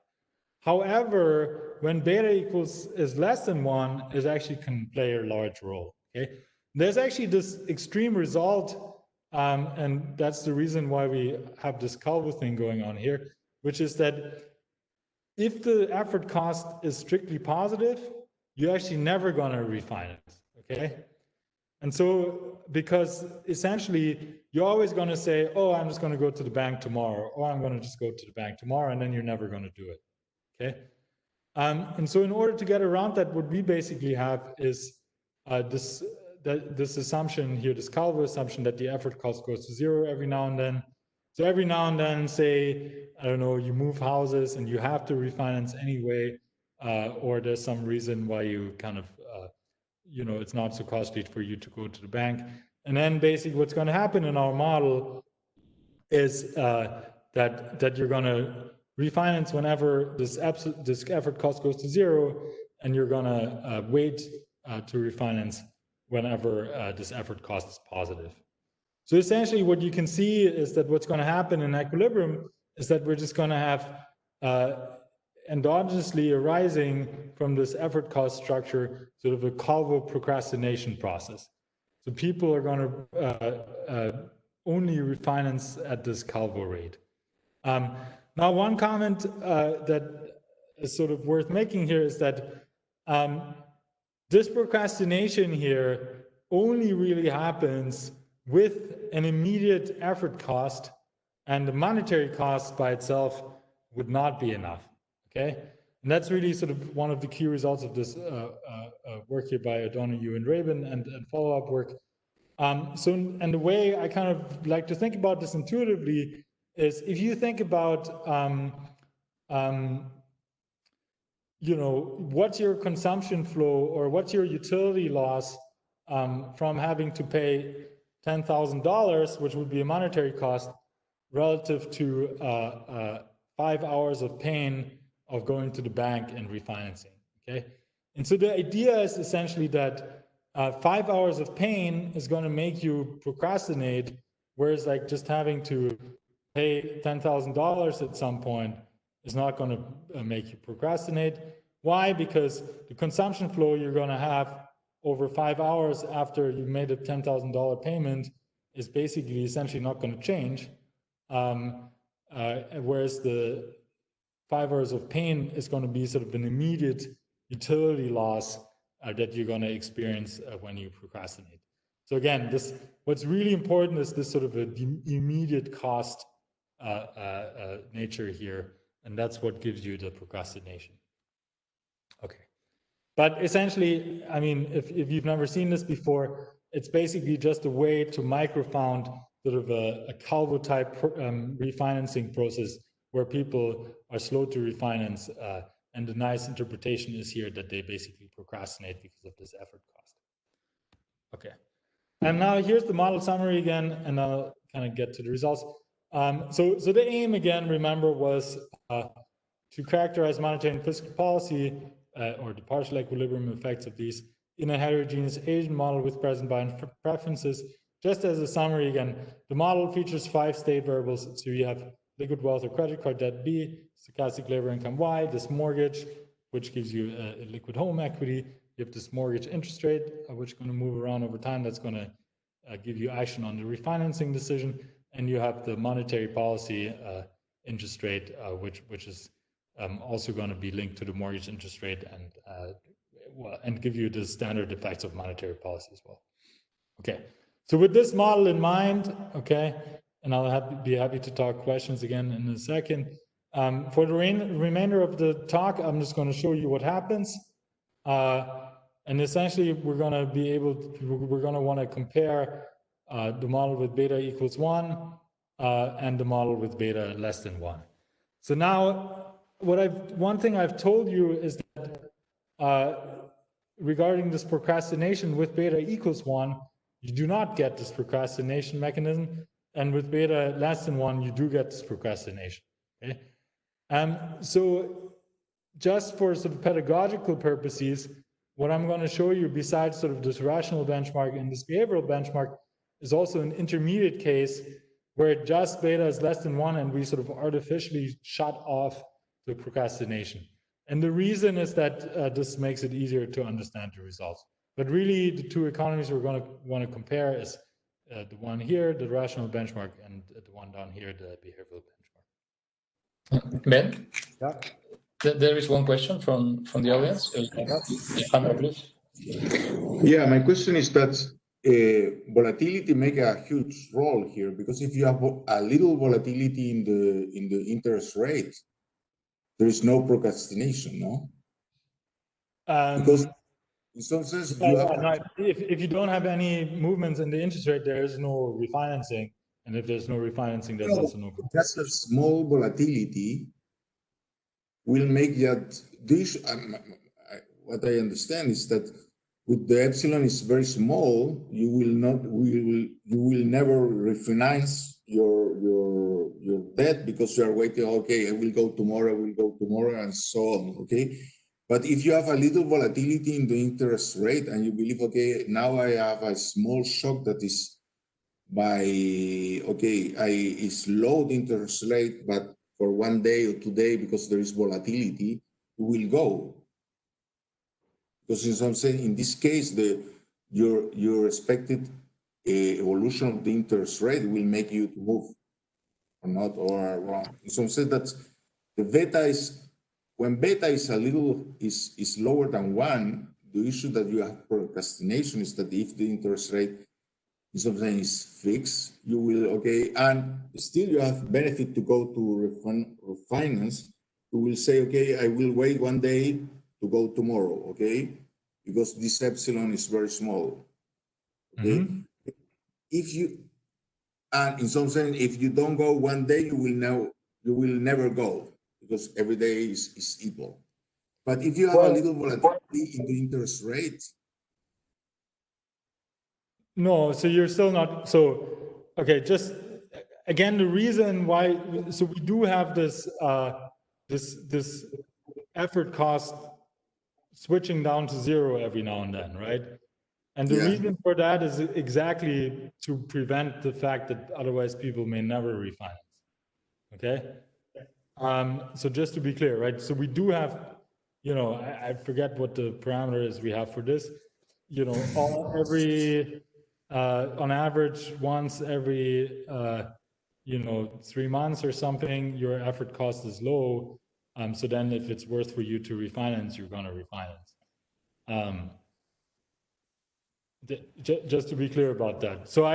However, when beta is less than 1, it actually can play a large role, okay? There's actually this extreme result, and that's the reason why we have this Calvo thing going on here, which is that if the effort cost is strictly positive, you're actually never going to refinance, okay? And so, because essentially you're always going to say, oh, I'm just going to go to the bank tomorrow, or I'm going to just go to the bank tomorrow, and then you're never going to do it, okay? And so in order to get around that, what we basically have is this assumption here, this Calvo assumption that the effort cost goes to 0 every now and then. So every now and then, say, I don't know, you move houses and you have to refinance anyway, or there's some reason why you kind of, you know, it's not so costly for you to go to the bank. And then basically what's going to happen in our model is that you're going to refinance whenever this effort cost goes to 0, and you're going to wait to refinance whenever this effort cost is positive. So essentially what you can see is that what's going to happen in equilibrium is that we're just going to have endogenously arising from this effort cost structure sort of a Calvo procrastination process. So people are going to only refinance at this Calvo rate. Now, one comment that is sort of worth making here is that this procrastination here only really happens with an immediate effort cost, and the monetary cost by itself would not be enough, okay? And that's really sort of one of the key results of this work here by O'Donoghue and Rabin and follow-up work. And the way I kind of like to think about this intuitively is if you think about, you know, what's your consumption flow or what's your utility loss from having to pay $10,000, which would be a monetary cost, relative to 5 hours of pain of going to the bank and refinancing, okay? And so the idea is essentially that 5 hours of pain is going to make you procrastinate, whereas like just having to pay $10,000 at some point is not going to make you procrastinate. Why? Because the consumption flow you're going to have over 5 hours after you made a $10,000 payment is basically essentially not going to change, whereas the 5 hours of pain is going to be sort of an immediate utility loss that you're going to experience when you procrastinate. So again, what's really important is this sort of an immediate cost nature here, and that's what gives you the procrastination. Okay. But essentially, I mean, if you've never seen this before, it's basically just a way to microfound sort of a Calvo type refinancing process where people are slow to refinance. And the nice interpretation is here that they basically procrastinate because of this effort cost. Okay. And now here's the model summary again, and I'll kind of get to the results. So the aim again, remember, was to characterize monetary and fiscal policy or the partial equilibrium effects of these in a heterogeneous Asian model with present bias preferences. Just as a summary again, the model features 5 state variables. So you have liquid wealth or credit card debt B, stochastic labor income Y, this mortgage, which gives you a liquid home equity. You have this mortgage interest rate, which is going to move around over time. That's going to give you action on the refinancing decision. And you have the monetary policy interest rate, which is also going to be linked to the mortgage interest rate and give you the standard effects of monetary policy as well. Okay, so with this model in mind, okay, and I'll be happy to talk questions again in a second. For the remainder of the talk, I'm just going to show you what happens. And essentially, we're going to want to compare the model with beta equals 1 and the model with beta less than 1. So now, one thing I've told you is that regarding this procrastination with beta equals 1, you do not get this procrastination mechanism, and with beta less than 1, you do get this procrastination. Okay, so just for sort of pedagogical purposes, what I'm going to show you, besides sort of this rational benchmark and this behavioral benchmark, is also an intermediate case where just beta is less than 1 and we sort of artificially shut off the procrastination. And the reason is that this makes it easier to understand the results. But really, the two economies we're going to want to compare is the one here, the rational benchmark, and the one down here, the behavioral benchmark. Ben? Yeah. There is one question from the audience. Alejandro, please. Yeah, my question is that volatility make a huge role here, because if you have a little volatility in the interest rate, there is no procrastination, no? Because in some sense, you have if you don't have any movements in the interest rate, there is no refinancing, and if there's no refinancing, there's also no. Just a small volatility will make that this. What I understand is that with the epsilon is very small, you will never refinance your debt because you are waiting. Okay, I will go tomorrow. And so on. Okay, but if you have a little volatility in the interest rate and you believe, okay, now I have a small shock that is is low interest rate, but for 1 day or 2 days because there is volatility, you will go. Because in some sense, in this case, your expected evolution of the interest rate will make you to move or not or wrong. In some sense, that the beta is, when beta is a little is lower than 1, the issue that you have procrastination is that if the interest rate something is fixed, you will, and still you have benefit to go to refinance. You will say, okay, I will wait 1 day to go tomorrow, okay, because this epsilon is very small. Okay, if you, and in some sense, if you don't go 1 day, you will never go because every day is equal. But if you have a little volatility in the interest rate. No, so you're still not, so, okay, just, again, the reason why, so we do have this, this effort cost switching down to 0 every now and then, right? And the reason for that is exactly to prevent the fact that otherwise people may never refinance, okay? So just to be clear, right? So we do have, you know, I forget what the parameter is we have for this, you know, on average, once every, 3 months or something, your effort cost is low. So then if it's worth for you to refinance, you're going to refinance. Just to be clear about that. So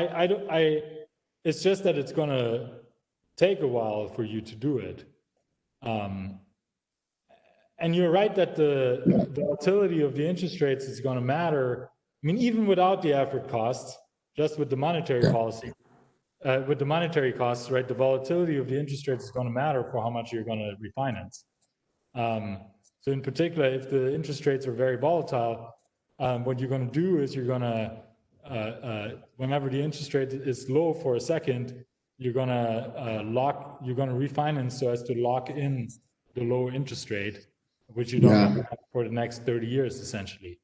it's just that it's going to take a while for you to do it. And you're right that the volatility of the interest rates is going to matter. I mean, even without the effort costs, just with the monetary policy, with the monetary costs, right, the volatility of the interest rates is going to matter for how much you're going to refinance. So in particular, if the interest rates are very volatile, what you're going to do is you're going to, whenever the interest rate is low for a second, you're going to refinance so as to lock in the low interest rate, which you don't have for the next 30 years, essentially.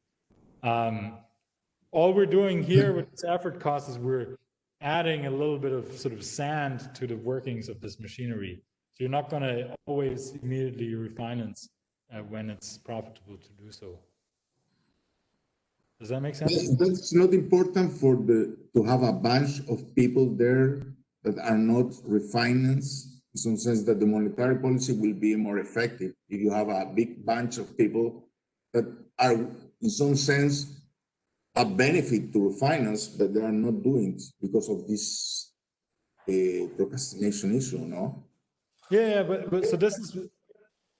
All we're doing here with this effort cost is we're adding a little bit of sort of sand to the workings of this machinery. So you're not going to always immediately refinance when it's profitable to do so. Does that make sense? That's not important for to have a bunch of people there that are not refinanced. In some sense, that the monetary policy will be more effective if you have a big bunch of people that are, in some sense, a benefit to refinance, but they are not doing it because of this procrastination issue, no? Yeah, but so this is,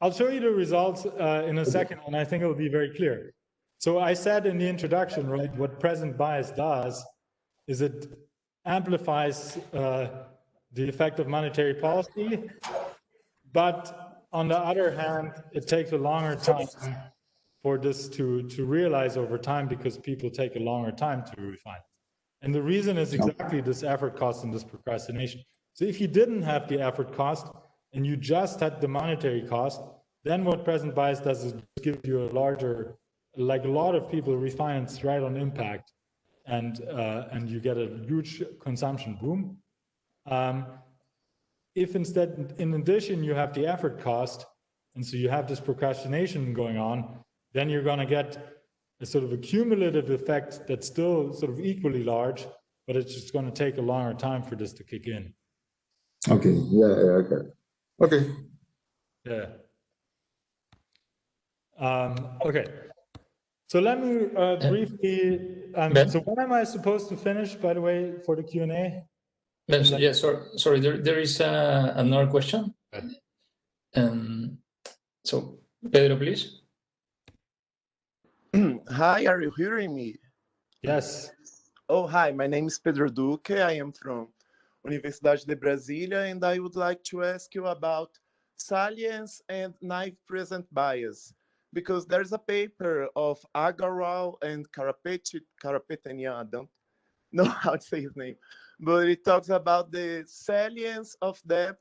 I'll show you the results in a second, and I think it'll be very clear. So I said in the introduction, right, what present bias does is it amplifies the effect of monetary policy, but on the other hand, it takes a longer time for this to realize over time because people take a longer time to refine. And the reason is exactly this effort cost and this procrastination. So if you didn't have the effort cost and you just had the monetary cost, then what present bias does is give you a larger like a lot of people, refinance right on impact, and you get a huge consumption boom. If instead, in addition, you have the effort cost, and so you have this procrastination going on, then you're going to get a sort of a cumulative effect that's still sort of equally large, but it's just going to take a longer time for this to kick in. Okay. Yeah. Okay. Okay. Yeah. Okay. So let me briefly. So when am I supposed to finish, by the way, for the Q&A? Yeah, sorry. There is another question. So Pedro, please. Hi, are you hearing me? Yes. Oh, hi, my name is Pedro Duque. I am from Universidade de Brasília, and I would like to ask you about salience and naive present bias, because there's a paper of Agarwal and Karapetyan, I don't know how to say his name, but it talks about the salience of debt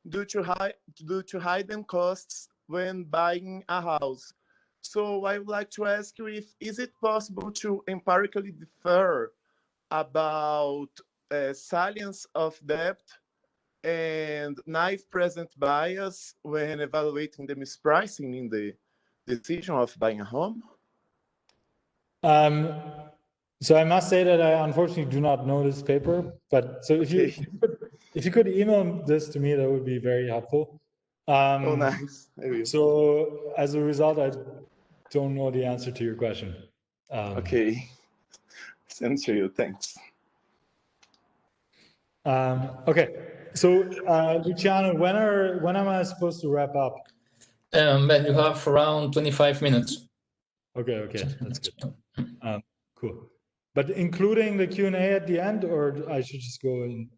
due to hidden costs when buying a house. So I would like to ask you is it possible to empirically differ about salience of debt and naive present bias when evaluating the mispricing in the decision of buying a home? So I must say that I unfortunately do not know this paper, but so if you could email this to me, that would be very helpful. Oh, nice. So as a result, I don't know the answer to your question. Okay. Send to you. Thanks. Okay. So Luciano, when am I supposed to wrap up? Ben, you have around 25 minutes. Okay, that's good. Cool. But including the Q&A at the end, or I should just go in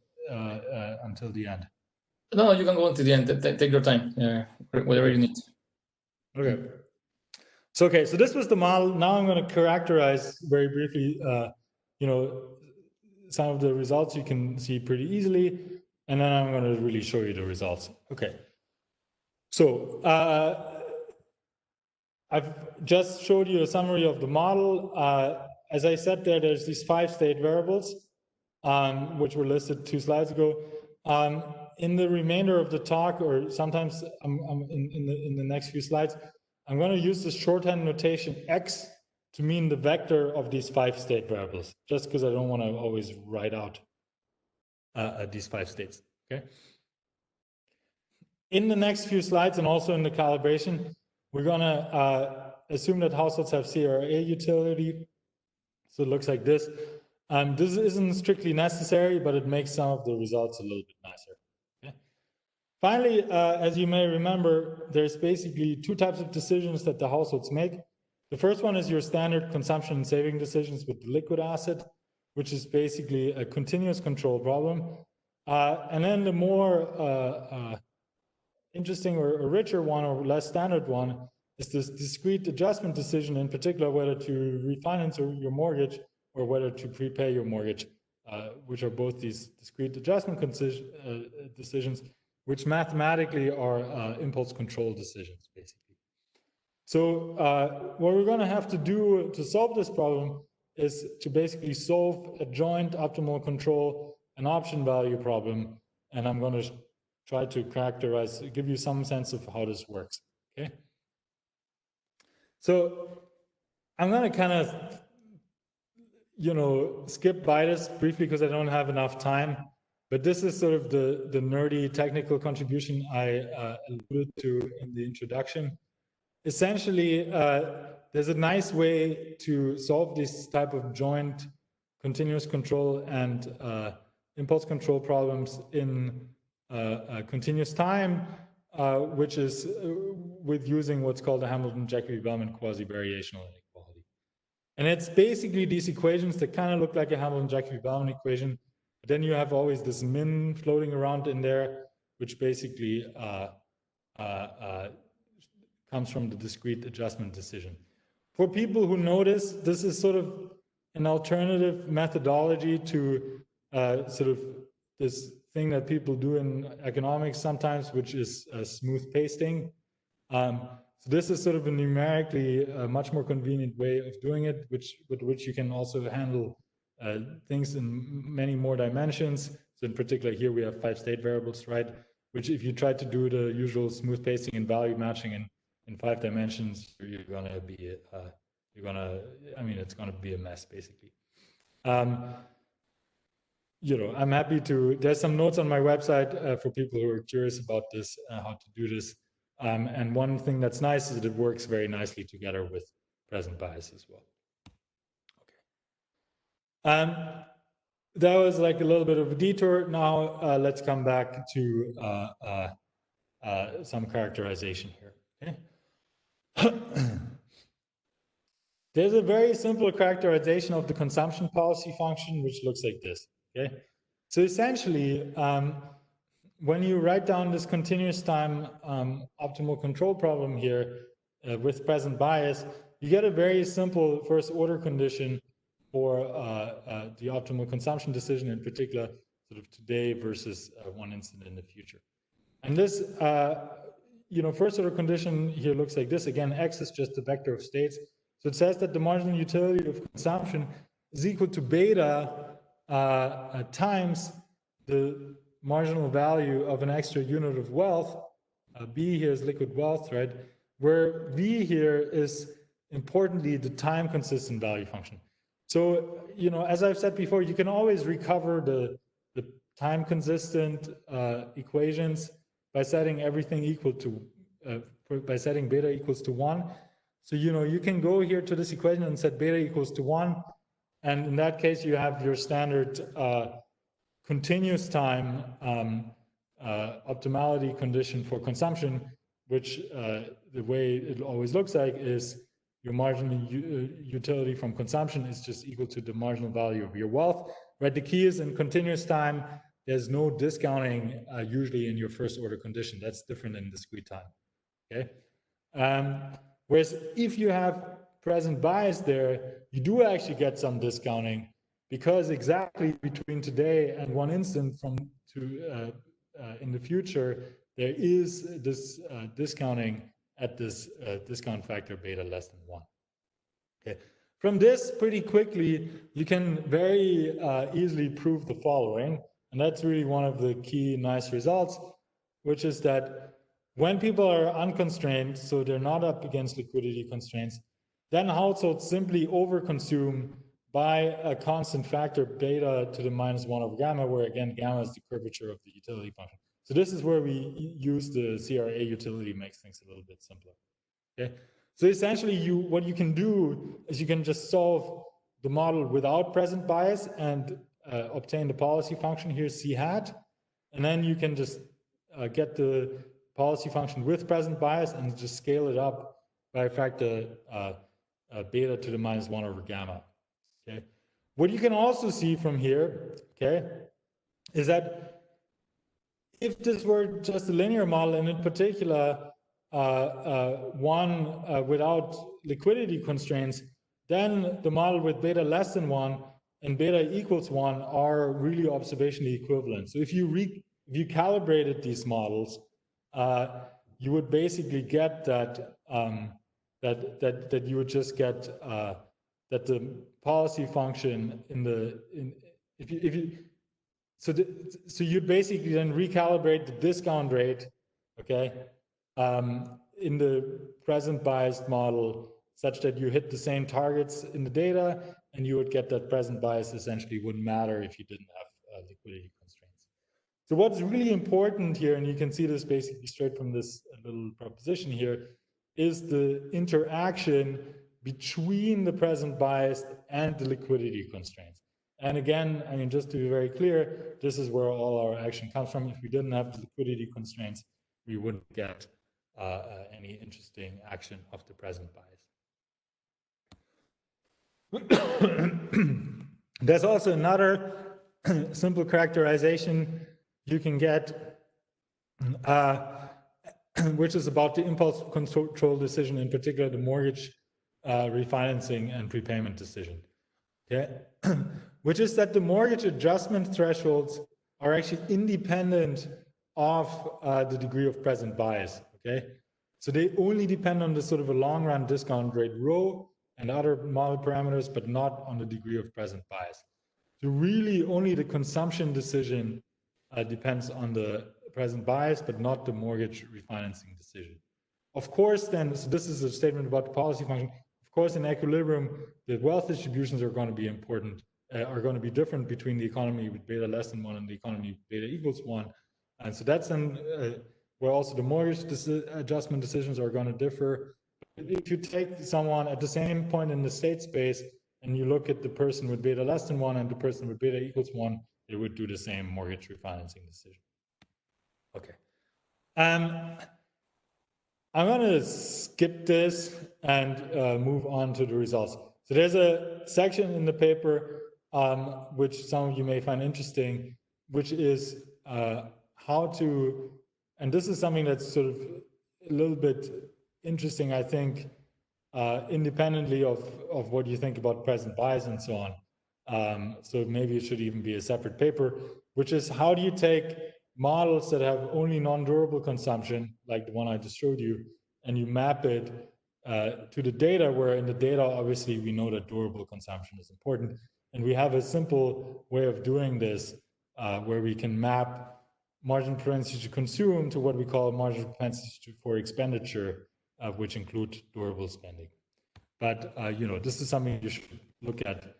until the end? No, you can go until the end. Take your time, whatever you need. Okay. So this was the model. Now I'm going to characterize very briefly, some of the results you can see pretty easily, and then I'm going to really show you the results. Okay. So I've just showed you a summary of the model. As I said there's these 5 state variables, which were listed 2 slides ago. In the remainder of the talk, or sometimes in the next few slides, I'm going to use this shorthand notation X to mean the vector of these 5 state variables, just because I don't want to always write out these 5 states. Okay. In the next few slides, and also in the calibration, we're going to assume that households have CRA utility. So it looks like this. This isn't strictly necessary, but it makes some of the results a little bit nicer. Okay. Finally, as you may remember, there's basically 2 types of decisions that the households make. The first one is your standard consumption and saving decisions with the liquid asset, which is basically a continuous control problem. And then the more interesting or richer one, or less standard one, is this discrete adjustment decision, in particular whether to refinance your mortgage or whether to prepay your mortgage, which are both these discrete adjustment decisions, which mathematically are impulse control decisions, basically. So what we're going to have to do to solve this problem is to basically solve a joint optimal control and option value problem, and I'm going to try to characterize, give you some sense of how this works. Okay. So I'm going to kind of, skip by this briefly because I don't have enough time. But this is sort of the nerdy technical contribution I alluded to in the introduction. Essentially, there's a nice way to solve this type of joint continuous control and impulse control problems in continuous time, which is with using what's called the Hamilton-Jacobi-Bellman quasi-variational inequality. And it's basically these equations that kind of look like a Hamilton-Jacobi-Bellman equation, but then you have always this min floating around in there, which basically comes from the discrete adjustment decision. For people who notice, this is sort of an alternative methodology to sort of this thing that people do in economics sometimes, which is smooth pasting. So this is sort of a numerically much more convenient way of doing it, with which you can also handle things in many more dimensions. So in particular, here we have 5 state variables, right? Which if you try to do the usual smooth pacing and value matching in 5 dimensions, you're gonna be, it's gonna be a mess basically. You know, I'm happy to, there's some notes on my website for people who are curious about this, how to do this. And one thing that's nice is that it works very nicely together with present bias as well. Okay. That was like a little bit of a detour. Now let's come back to some characterization here. Okay. There's a very simple characterization of the consumption policy function, which looks like this. Okay. So essentially, when you write down this continuous time optimal control problem here with present bias, you get a very simple first order condition for the optimal consumption decision, in particular, sort of today versus one instant in the future. And this, first order condition here looks like this. Again, X is just the vector of states. So it says that the marginal utility of consumption is equal to beta times the marginal value of an extra unit of wealth. B here is liquid wealth, right? Where V here is importantly the time consistent value function. So, as I've said before, you can always recover the time consistent equations by setting everything equal to, by setting beta equals to 1. So, you can go here to this equation and set beta equals to 1. And in that case, you have your standard continuous time optimality condition for consumption, which the way it always looks like is your marginal utility from consumption is just equal to the marginal value of your wealth, right? The key is in continuous time, there's no discounting usually in your first order condition. That's different in discrete time, okay? Whereas if you have present bias there, you do actually get some discounting because exactly between today and one instant in the future, there is this discounting at this discount factor beta less than 1. Okay. From this, pretty quickly, you can very easily prove the following, and that's really one of the key nice results, which is that when people are unconstrained, so they're not up against liquidity constraints, then households simply overconsume by a constant factor beta to the -1 over gamma, where again, gamma is the curvature of the utility function. So this is where we use the CRA utility, makes things a little bit simpler. Okay. So essentially, what you can do is you can just solve the model without present bias and obtain the policy function here, C hat, and then you can just get the policy function with present bias and just scale it up by a factor beta to the -1 over gamma. Okay. What you can also see from here, okay, is that if this were just a linear model, and in particular one without liquidity constraints, then the model with beta less than 1 and beta equals 1 are really observationally equivalent. So if you calibrated these models, you would basically get that that you would just get that the policy function so you'd basically then recalibrate the discount rate, okay, in the present biased model such that you hit the same targets in the data, and you would get that present bias essentially wouldn't matter if you didn't have liquidity constraints. So what's really important here, and you can see this basically straight from this little proposition here, is the interaction between the present bias and the liquidity constraints. And again, I mean, just to be very clear, this is where all our action comes from. If we didn't have the liquidity constraints, we wouldn't get any interesting action of the present bias. There's also another simple characterization you can get, which is about the impulse control decision, in particular the mortgage refinancing and prepayment decision. Okay, which is that the mortgage adjustment thresholds are actually independent of the degree of present bias. Okay, So they only depend on the sort of a long run discount rate rho and other model parameters, but not on the degree of present bias. So really only the consumption decision depends on the present bias, but not the mortgage refinancing decision. Of course, then, so this is a statement about the policy function. Of course, in equilibrium, the wealth distributions are going to be important, are going to be different between the economy with beta less than 1 and the economy with beta equals 1. And so that's then where also the mortgage adjustment decisions are going to differ. If you take someone at the same point in the state space and you look at the person with beta less than 1 and the person with beta equals 1, they would do the same mortgage refinancing decision. Okay. I'm going to skip this and move on to the results. So there's a section in the paper which some of you may find interesting, which is how to, and this is something that's sort of a little bit interesting, I think, independently of what you think about present bias and so on. So maybe it should even be a separate paper, which is how do you take models that have only non-durable consumption, like the one I just showed you, and you map it to the data, where in the data, obviously, we know that durable consumption is important. And we have a simple way of doing this where we can map marginal propensity to consume to what we call marginal propensity for expenditure, which include durable spending. But, you know, this is something you should look at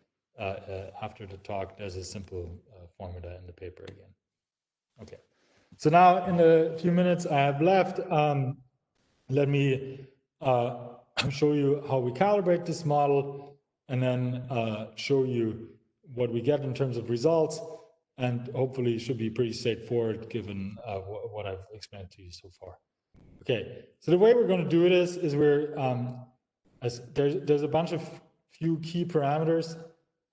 after the talk. There's a simple formula in the paper again. Okay. So now in the few minutes I have left, let me show you how we calibrate this model and then show you what we get in terms of results, and hopefully it should be pretty straightforward given what I've explained to you so far. Okay, so the way we're going to do this is we're, there's a bunch of few key parameters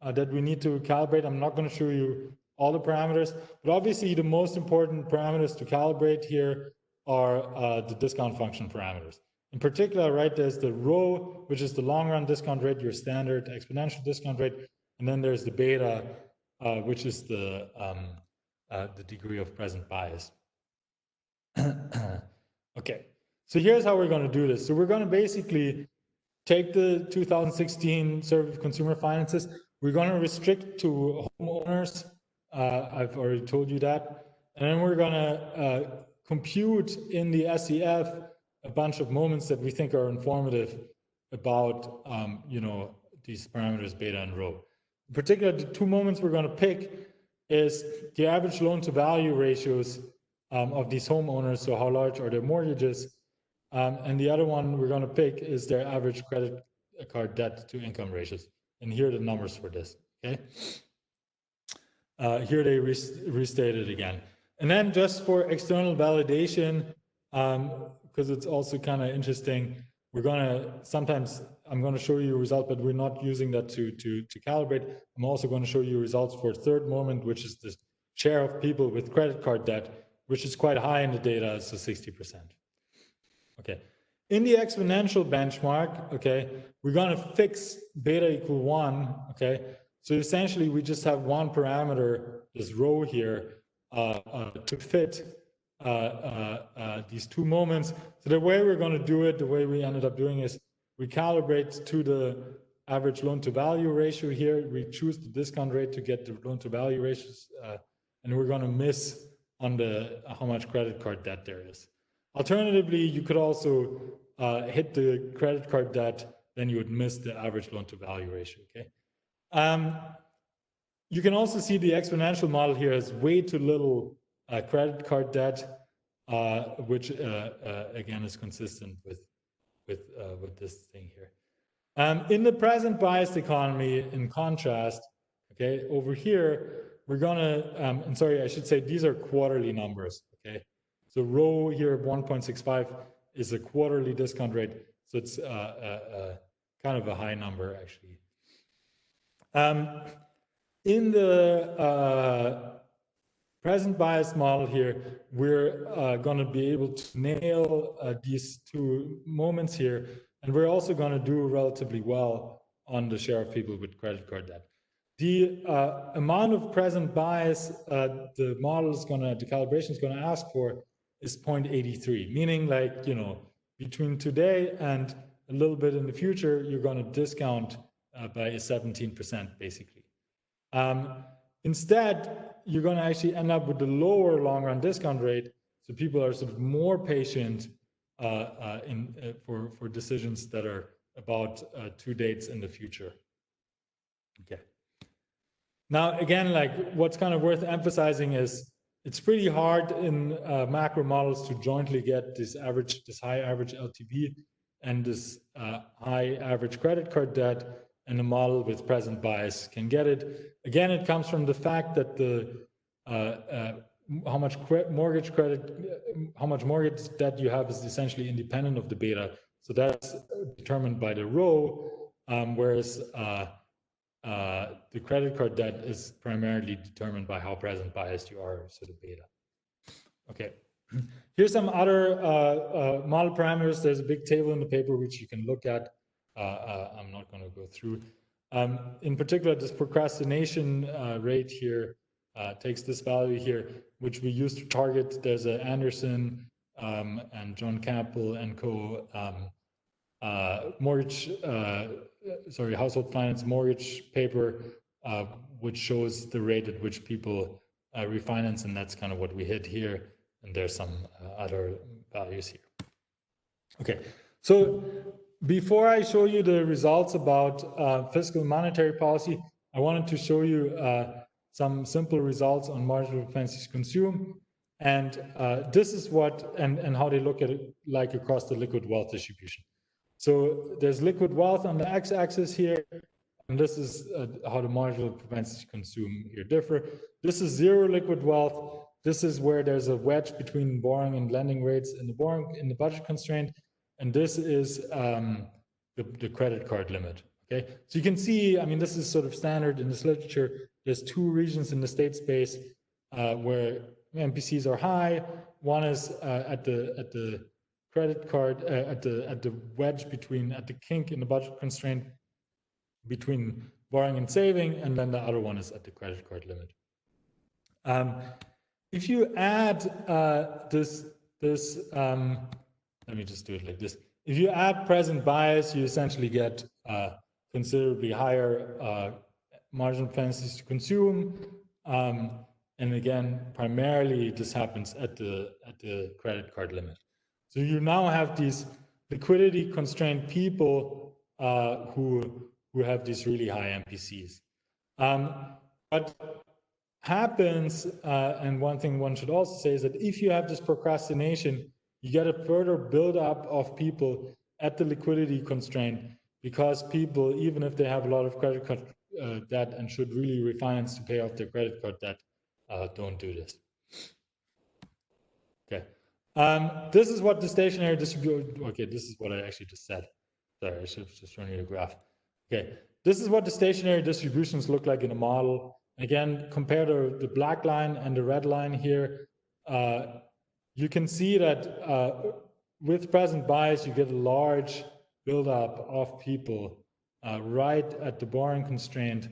that we need to calibrate. I'm not going to show you all the parameters, but obviously the most important parameters to calibrate here are the discount function parameters. In particular, right, there's the rho, which is the long run discount rate, your standard exponential discount rate, and then there's the beta, which is the degree of present bias. Okay, so here's how we're going to do this. So we're going to basically take the 2016 Survey of Consumer Finances. We're going to restrict to homeowners. I've already told you that. And then we're going to compute in the SEF a bunch of moments that we think are informative about, you know, these parameters, beta and rho. In particular, the two moments we're going to pick is the average loan to value ratios of these homeowners. So how large are their mortgages? And the other one we're going to pick is their average credit card debt to income ratios. And here are the numbers for this, okay? Here they restated again. And then just for external validation, because it's also kind of interesting, we're going to, sometimes I'm going to show you a result, but we're not using that to calibrate. I'm also going to show you results for a third moment, which is the share of people with credit card debt, which is quite high in the data, so 60%. Okay. In the exponential benchmark, okay, we're going to fix beta equal 1, okay? So essentially, we just have one parameter, this rho here, to fit these two moments. So the way we're going to do it, the way we ended up doing is we calibrate to the average loan to value ratio here. We choose the discount rate to get the loan to value ratios, and we're going to miss on the how much credit card debt there is. Alternatively, you could also hit the credit card debt, then you would miss the average loan to value ratio, okay? You can also see the exponential model here has way too little credit card debt, which again is consistent with this thing here. In the present biased economy, in contrast, okay, over here, we're gonna, and sorry, I should say these are quarterly numbers, okay? So rho here, 1.65 is a quarterly discount rate, so it's kind of a high number, actually. In the present bias model here, we're going to be able to nail these two moments here, and we're also going to do relatively well on the share of people with credit card debt. The amount of present bias the model is going to, the calibration is going to ask for is 0.83, meaning like, you know, between today and a little bit in the future, you're going to discount by 17%, basically. Instead, you're going to actually end up with the lower long-run discount rate, so people are sort of more patient for decisions that are about 2 dates in the future. Okay. Now, again, like what's kind of worth emphasizing is it's pretty hard in macro models to jointly get this high average LTV and this high average credit card debt, and a model with present bias can get it. Again, it comes from the fact that the how much mortgage debt you have is essentially independent of the beta. So that's determined by the row, whereas the credit card debt is primarily determined by how present biased you are, so the beta. Okay, here's some other model parameters. There's a big table in the paper which you can look at. I'm not going to go through. In particular, this procrastination rate here takes this value here, which we use to target. There's a Anderson and John Campbell and co. Household finance mortgage paper, which shows the rate at which people refinance, and that's kind of what we hit here. And there's some other values here. Okay, so before I show you the results about fiscal and monetary policy, I wanted to show you some simple results on marginal propensity to consume. And this is what, and how they look at it like across the liquid wealth distribution. So there's liquid wealth on the x-axis here, and this is how the marginal propensity to consume here differ. This is zero liquid wealth. This is where there's a wedge between borrowing and lending rates in the budget constraint, and this is the credit card limit. Okay, so you can see, I mean, this is sort of standard in this literature. There's 2 regions in the state space where MPCs are high. One is at the credit card at the wedge between, at the kink in the budget constraint between borrowing and saving, and then the other one is at the credit card limit. If you add let me just do it like this. If you add present bias, you essentially get considerably higher marginal propensities to consume. And again, primarily this happens at the credit card limit. So you now have these liquidity constrained people who have these really high MPCs. What happens, and one thing one should also say, is that if you have this procrastination, you get a further buildup of people at the liquidity constraint, because people, even if they have a lot of credit card debt and should really refinance to pay off their credit card debt, don't do this. Okay, this is what the stationary distribution. Okay, this is what I actually just said. Sorry, I should have just shown you the graph. Okay, this is what the stationary distributions look like in a model. Again, compare the black line and the red line here. You can see that with present bias, you get a large buildup of people right at the borrowing constraint,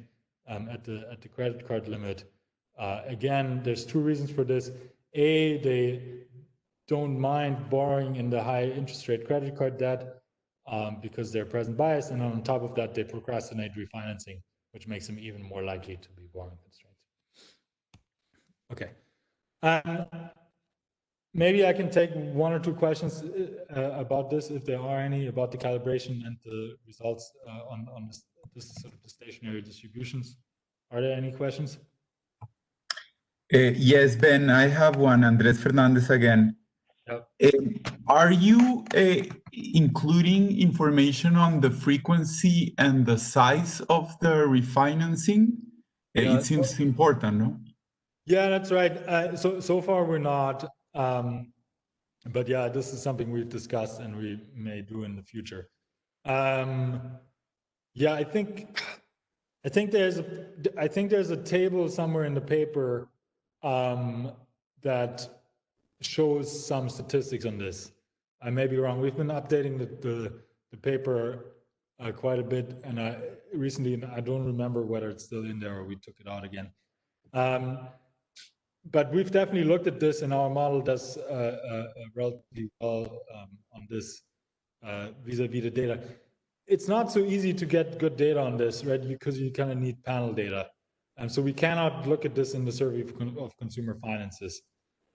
at the credit card limit. Again, there's 2 reasons for this. A, they don't mind borrowing in the high interest rate credit card debt because they're present bias, and on top of that, they procrastinate refinancing, which makes them even more likely to be borrowing constraints. Okay. Maybe I can take 1 or 2 questions about this, if there are any, about the calibration and the results on this sort of the stationary distributions. Are there any questions? Yes, Ben, I have one. Andres Fernandez again. Yep. Are you including information on the frequency and the size of the refinancing? Yeah, it seems important, no? Yeah, that's right. So far we're not, but yeah, this is something we've discussed and we may do in the future. Yeah, I think there's a table somewhere in the paper that shows some statistics on this. I may be wrong. We've been updating the paper quite a bit, and recently I don't remember whether it's still in there or we took it out again. But we've definitely looked at this, and our model does relatively well on this. vis-a-vis the data. It's not so easy to get good data on this, right? Because you kind of need panel data. And so we cannot look at this in the survey of consumer finances.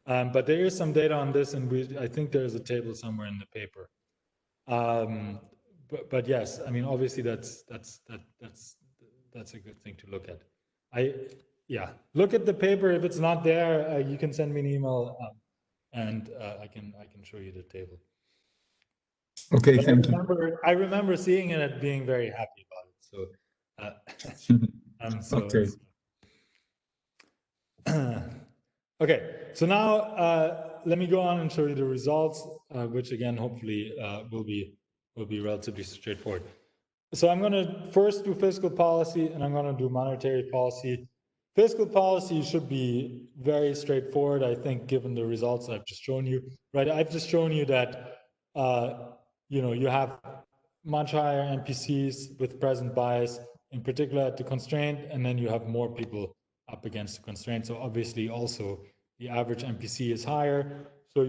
But there is some data on this, and I think there's a table somewhere in the paper. But yes, I mean, obviously that's a good thing to look at. Yeah, look at the paper. If it's not there, you can send me an email, and I can show you the table. Okay, But thank you. I remember seeing it and being very happy about it. So, Okay. okay. So now let me go on and show you the results, which again hopefully will be relatively straightforward. So I'm going to first do fiscal policy, and I'm going to do monetary policy. Fiscal policy should be very straightforward, I think, given the results I've just shown you. Right? I've just shown you that you have much higher NPCs with present bias, in particular at the constraint, and then you have more people up against the constraint. So obviously also the average NPC is higher. So,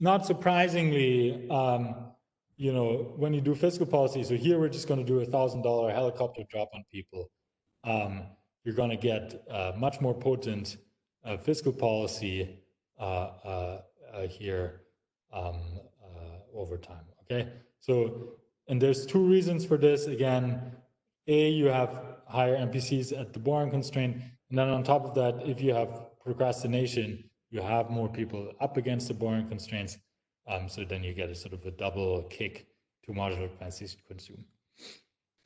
not surprisingly, when you do fiscal policy, so here we're just going to do a $1,000 helicopter drop on people. You're going to get much more potent fiscal policy here over time. Okay, so, and there's two reasons for this. Again, you have higher NPCs at the borrowing constraint, and then on top of that, if you have procrastination, you have more people up against the borrowing constraints. So then you get a sort of a double kick to modular capacity to consume.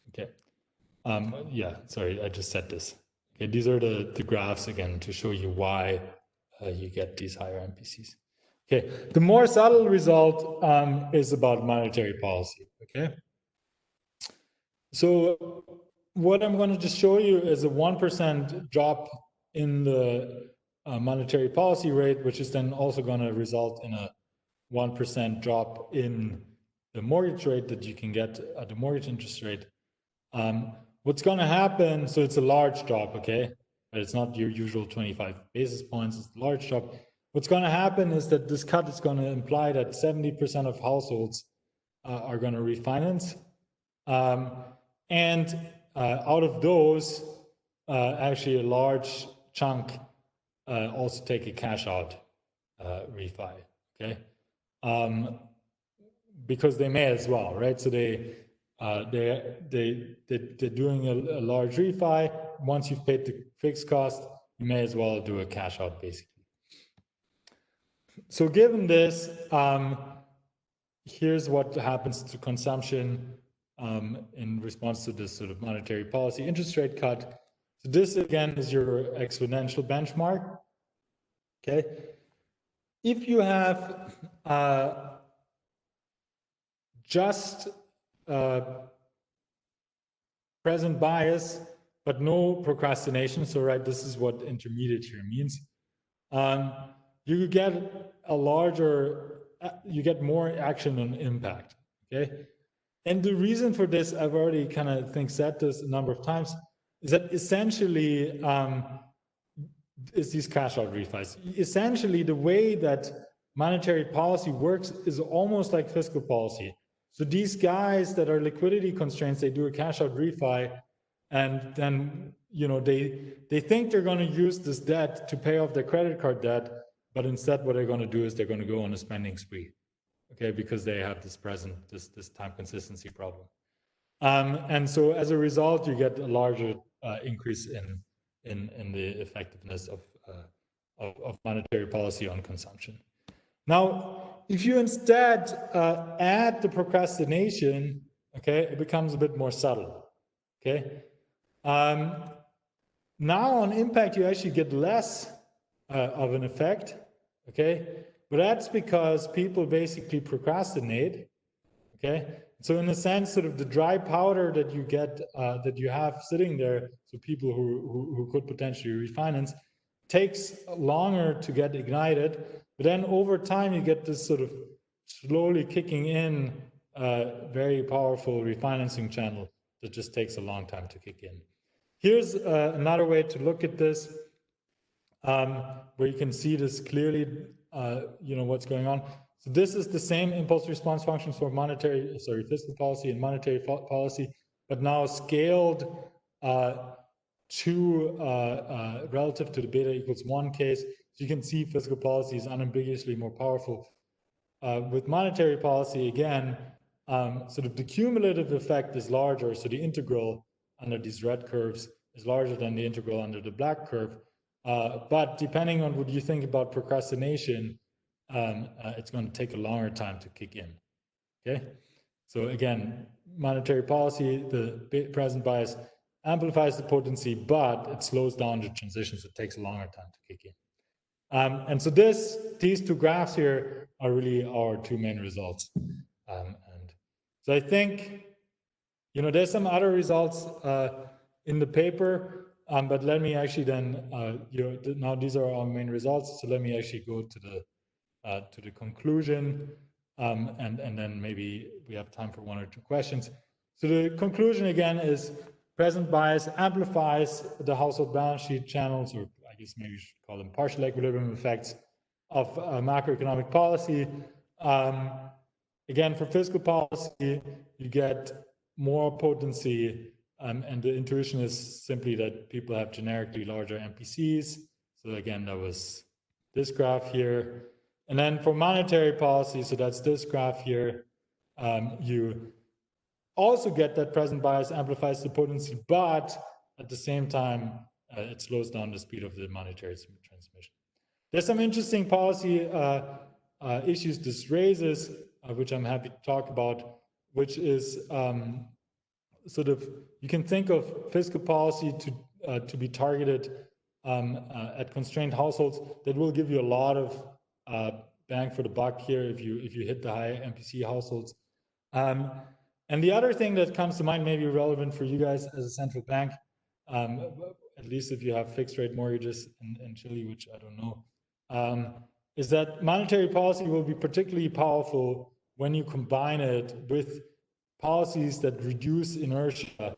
Okay. Yeah, sorry, I just said this. Okay, these are the graphs again to show you why you get these higher NPCs. Okay, the more subtle result is about monetary policy. Okay. So what I'm going to just show you is a 1% drop in the monetary policy rate, which is then also going to result in a 1% drop in the mortgage rate that you can get at the mortgage interest rate. What's going to happen, so it's a large drop, okay? But it's not your usual 25 basis points, it's a large drop. What's going to happen is that this cut is going to imply that 70% of households are going to refinance. And out of those, actually a large chunk also take a cash out refi, okay? Because they may as well, right? So they're doing a large refi. Once you've paid the fixed cost, you may as well do a cash out, basically. So given this, here's what happens to consumption in response to this sort of monetary policy interest rate cut. So this again is your exponential benchmark. Okay. If you have just present bias, but no procrastination, so right, this is what intermediate here means. You get a larger, you get more action on impact, okay? And the reason for this, I've already kind of said this a number of times, is that essentially is these cash out refis. Essentially, the way that monetary policy works is almost like fiscal policy. So these guys that are liquidity constraints, they do a cash out refi, and then they think they're going to use this debt to pay off their credit card debt, but instead what they're going to do is they're going to go on a spending spree, okay, because they have this this time consistency problem. And so as a result, you get a larger increase in the effectiveness of monetary policy on consumption. Now, if you instead add the procrastination, okay, it becomes a bit more subtle, okay? Now on impact, you actually get less of an effect, okay? But that's because people basically procrastinate, okay? So in a sense, sort of the dry powder that you get, that you have sitting there, so people who could potentially refinance, takes longer to get ignited, but then over time you get this sort of slowly kicking in very powerful refinancing channel that just takes a long time to kick in. Here's another way to look at this, where you can see this clearly, what's going on. So this is the same impulse response functions for fiscal policy and monetary policy, but now scaled relative to the beta equals 1 case. So you can see fiscal policy is unambiguously more powerful. With monetary policy, again, sort of the cumulative effect is larger. So the integral under these red curves is larger than the integral under the black curve. But depending on what you think about procrastination, it's going to take a longer time to kick in. Okay. So again, monetary policy, the present bias amplifies the potency, but it slows down the transition, so it takes a longer time to kick in. And so these two graphs here are really our two main results. And so I think, there's some other results in the paper, but let me actually then, now these are our main results. So let me actually go to the conclusion, and then maybe we have time for 1 or 2 questions. So the conclusion again is present bias amplifies the household balance sheet channels, or I guess maybe you should call them partial equilibrium effects of macroeconomic policy. Again, for fiscal policy, you get more potency, and the intuition is simply that people have generically larger MPCs. So again, that was this graph here. And then for monetary policy, so that's this graph here, you also get that present bias amplifies the potency, but at the same time, it slows down the speed of the monetary transmission. There's some interesting policy issues this raises, which I'm happy to talk about, which is sort of, you can think of fiscal policy to be targeted at constrained households. That will give you a lot of bang for the buck here if you hit the high MPC households. And the other thing that comes to mind, maybe relevant for you guys as a central bank, at least if you have fixed rate mortgages in Chile, which I don't know, is that monetary policy will be particularly powerful when you combine it with policies that reduce inertia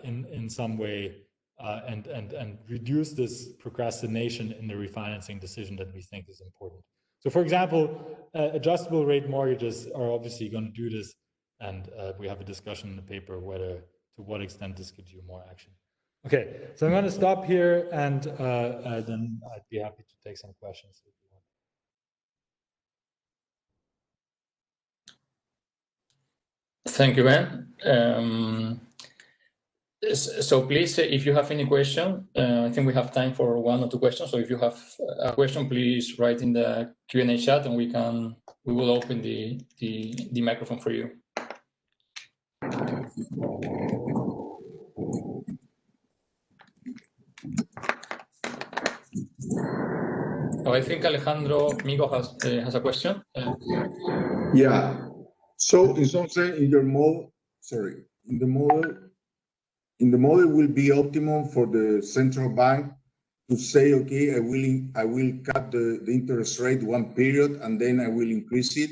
in some way, and reduce this procrastination in the refinancing decision that we think is important. So for example, adjustable rate mortgages are obviously going to do this, and we have a discussion in the paper to what extent this gives you more action. Okay, so I'm going to stop here, and then I'd be happy to take some questions if you want. Thank you, Ben. So please, if you have any question, I think we have time for 1 or 2 questions. So if you have a question, please write in the Q&A chat, and we will open the microphone for you. Oh, I think Alejandro Migo has a question. Yeah. So in some sense, in the model will be optimum for the central bank to say, okay, I will cut the interest rate 1 period, and then I will increase it.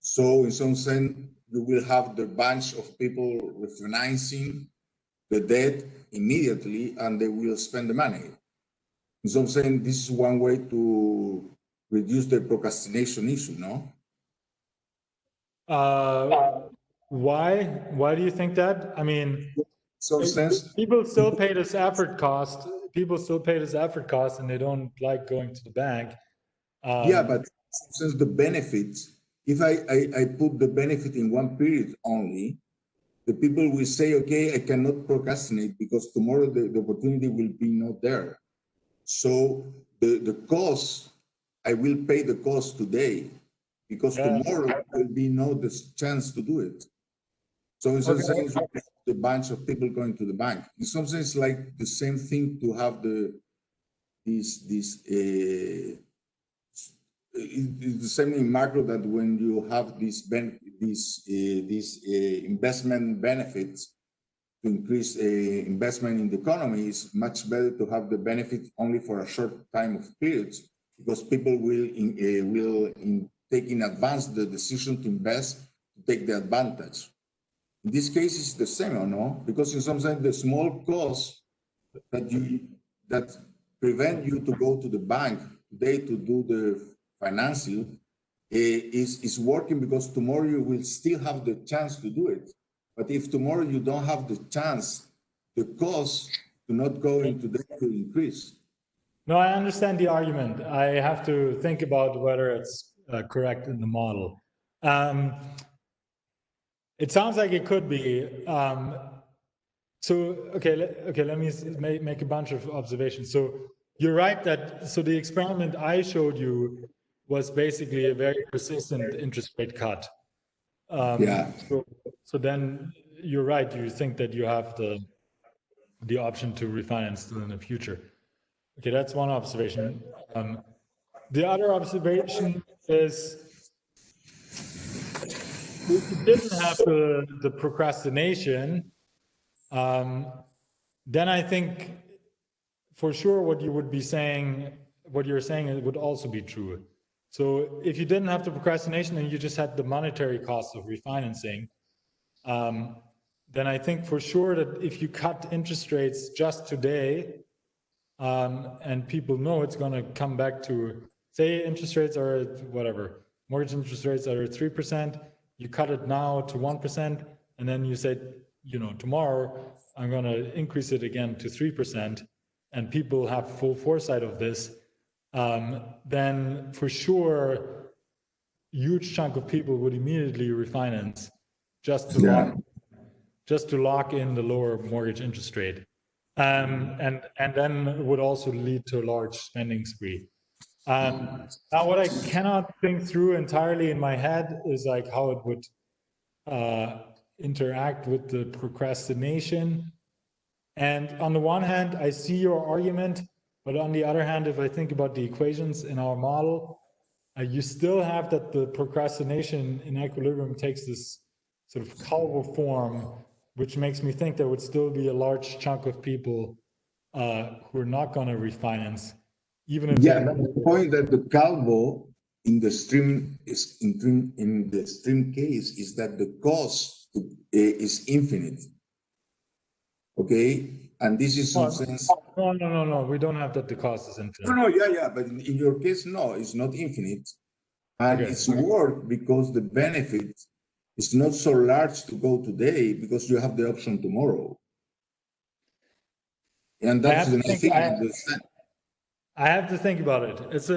So in some sense, you will have the bunch of people refinancing the debt immediately, and they will spend the money. In some sense, this is one way to reduce the procrastination issue, no? Why do you think that? I mean, some sense, people still pay this effort cost. People still pay this effort cost, and they don't like going to the bank. Yeah, but since the benefits, if I put the benefit in 1 period only, the people will say, okay, I cannot procrastinate because tomorrow the opportunity will be not there. So the cost, I will pay the cost today because tomorrow there will be no chance to do it. So in some sense, the bunch of people going to the bank. In some sense, like the same thing to have it's the same in macro, that when you have these investment benefits to increase investment in the economy, it's much better to have the benefit only for a short time of periods, because people will take in advance the decision to invest, to take the advantage. In this case, it's the same, or no? Because in some sense, the small costs that prevent you to go to the bank today to do the financing is working, because tomorrow you will still have the chance to do it. But if tomorrow you don't have the chance, the cost to not go into debt will increase. No, I understand the argument. I have to think about whether it's correct in the model. It sounds like it could be. Let me make a bunch of observations. So you're right so the experiment I showed you was basically a very persistent interest rate cut. So then you're right. You think that you have the option to refinance still in the future. Okay, that's one observation. The other observation is, if you didn't have the procrastination, then I think for sure what you're saying, it would also be true. So if you didn't have the procrastination and you just had the monetary cost of refinancing, then I think for sure that if you cut interest rates just today, and people know it's going to come back to, say interest rates are at whatever, mortgage interest rates are at 3%, you cut it now to 1%, and then you say, tomorrow I'm going to increase it again to 3%, and people have full foresight of this, then for sure, huge chunk of people would immediately refinance just to lock in the lower mortgage interest rate. And then it would also lead to a large spending spree. Now, what I cannot think through entirely in my head is like how it would interact with the procrastination. And on the one hand, I see your argument, but on the other hand, if I think about the equations in our model, you still have that the procrastination in equilibrium takes this sort of Calvo form, which makes me think there would still be a large chunk of people who are not going to refinance, even if the point that the Calvo in the stream case is that the cost is infinite. Okay, and this is some sense. No, we don't have that. The cost is infinite. But in your case, no, it's not infinite, and it's worth because the benefit is not so large to go today because you have the option tomorrow. And that's the thing I understand. I have to think about it. It's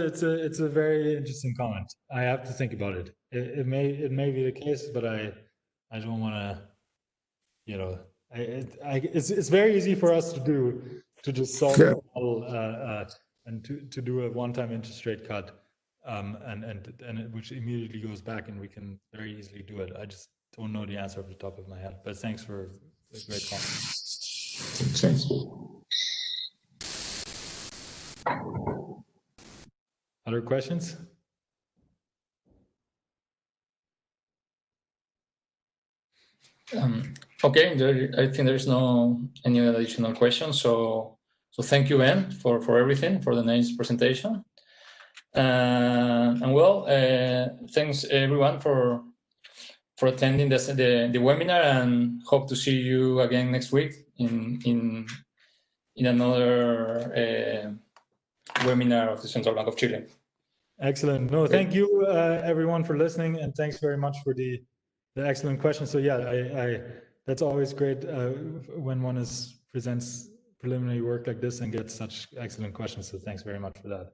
a very interesting comment. I have to think about it. It may be the case, but I don't want to, it's very easy for us to just solve the model and to do a one-time interest rate cut. And which immediately goes back, and we can very easily do it. I just don't know the answer off the top of my head. But thanks for a great comment. Thanks. Other questions? Okay, I think there's no any additional questions. So thank you, Ben, for everything, for the nice presentation. Thanks everyone for attending the webinar, and hope to see you again next week in another webinar of the Central Bank of Chile. Excellent. No, thank you everyone for listening, and thanks very much for the excellent questions. So yeah, that's always great when one presents preliminary work like this and gets such excellent questions. So thanks very much for that.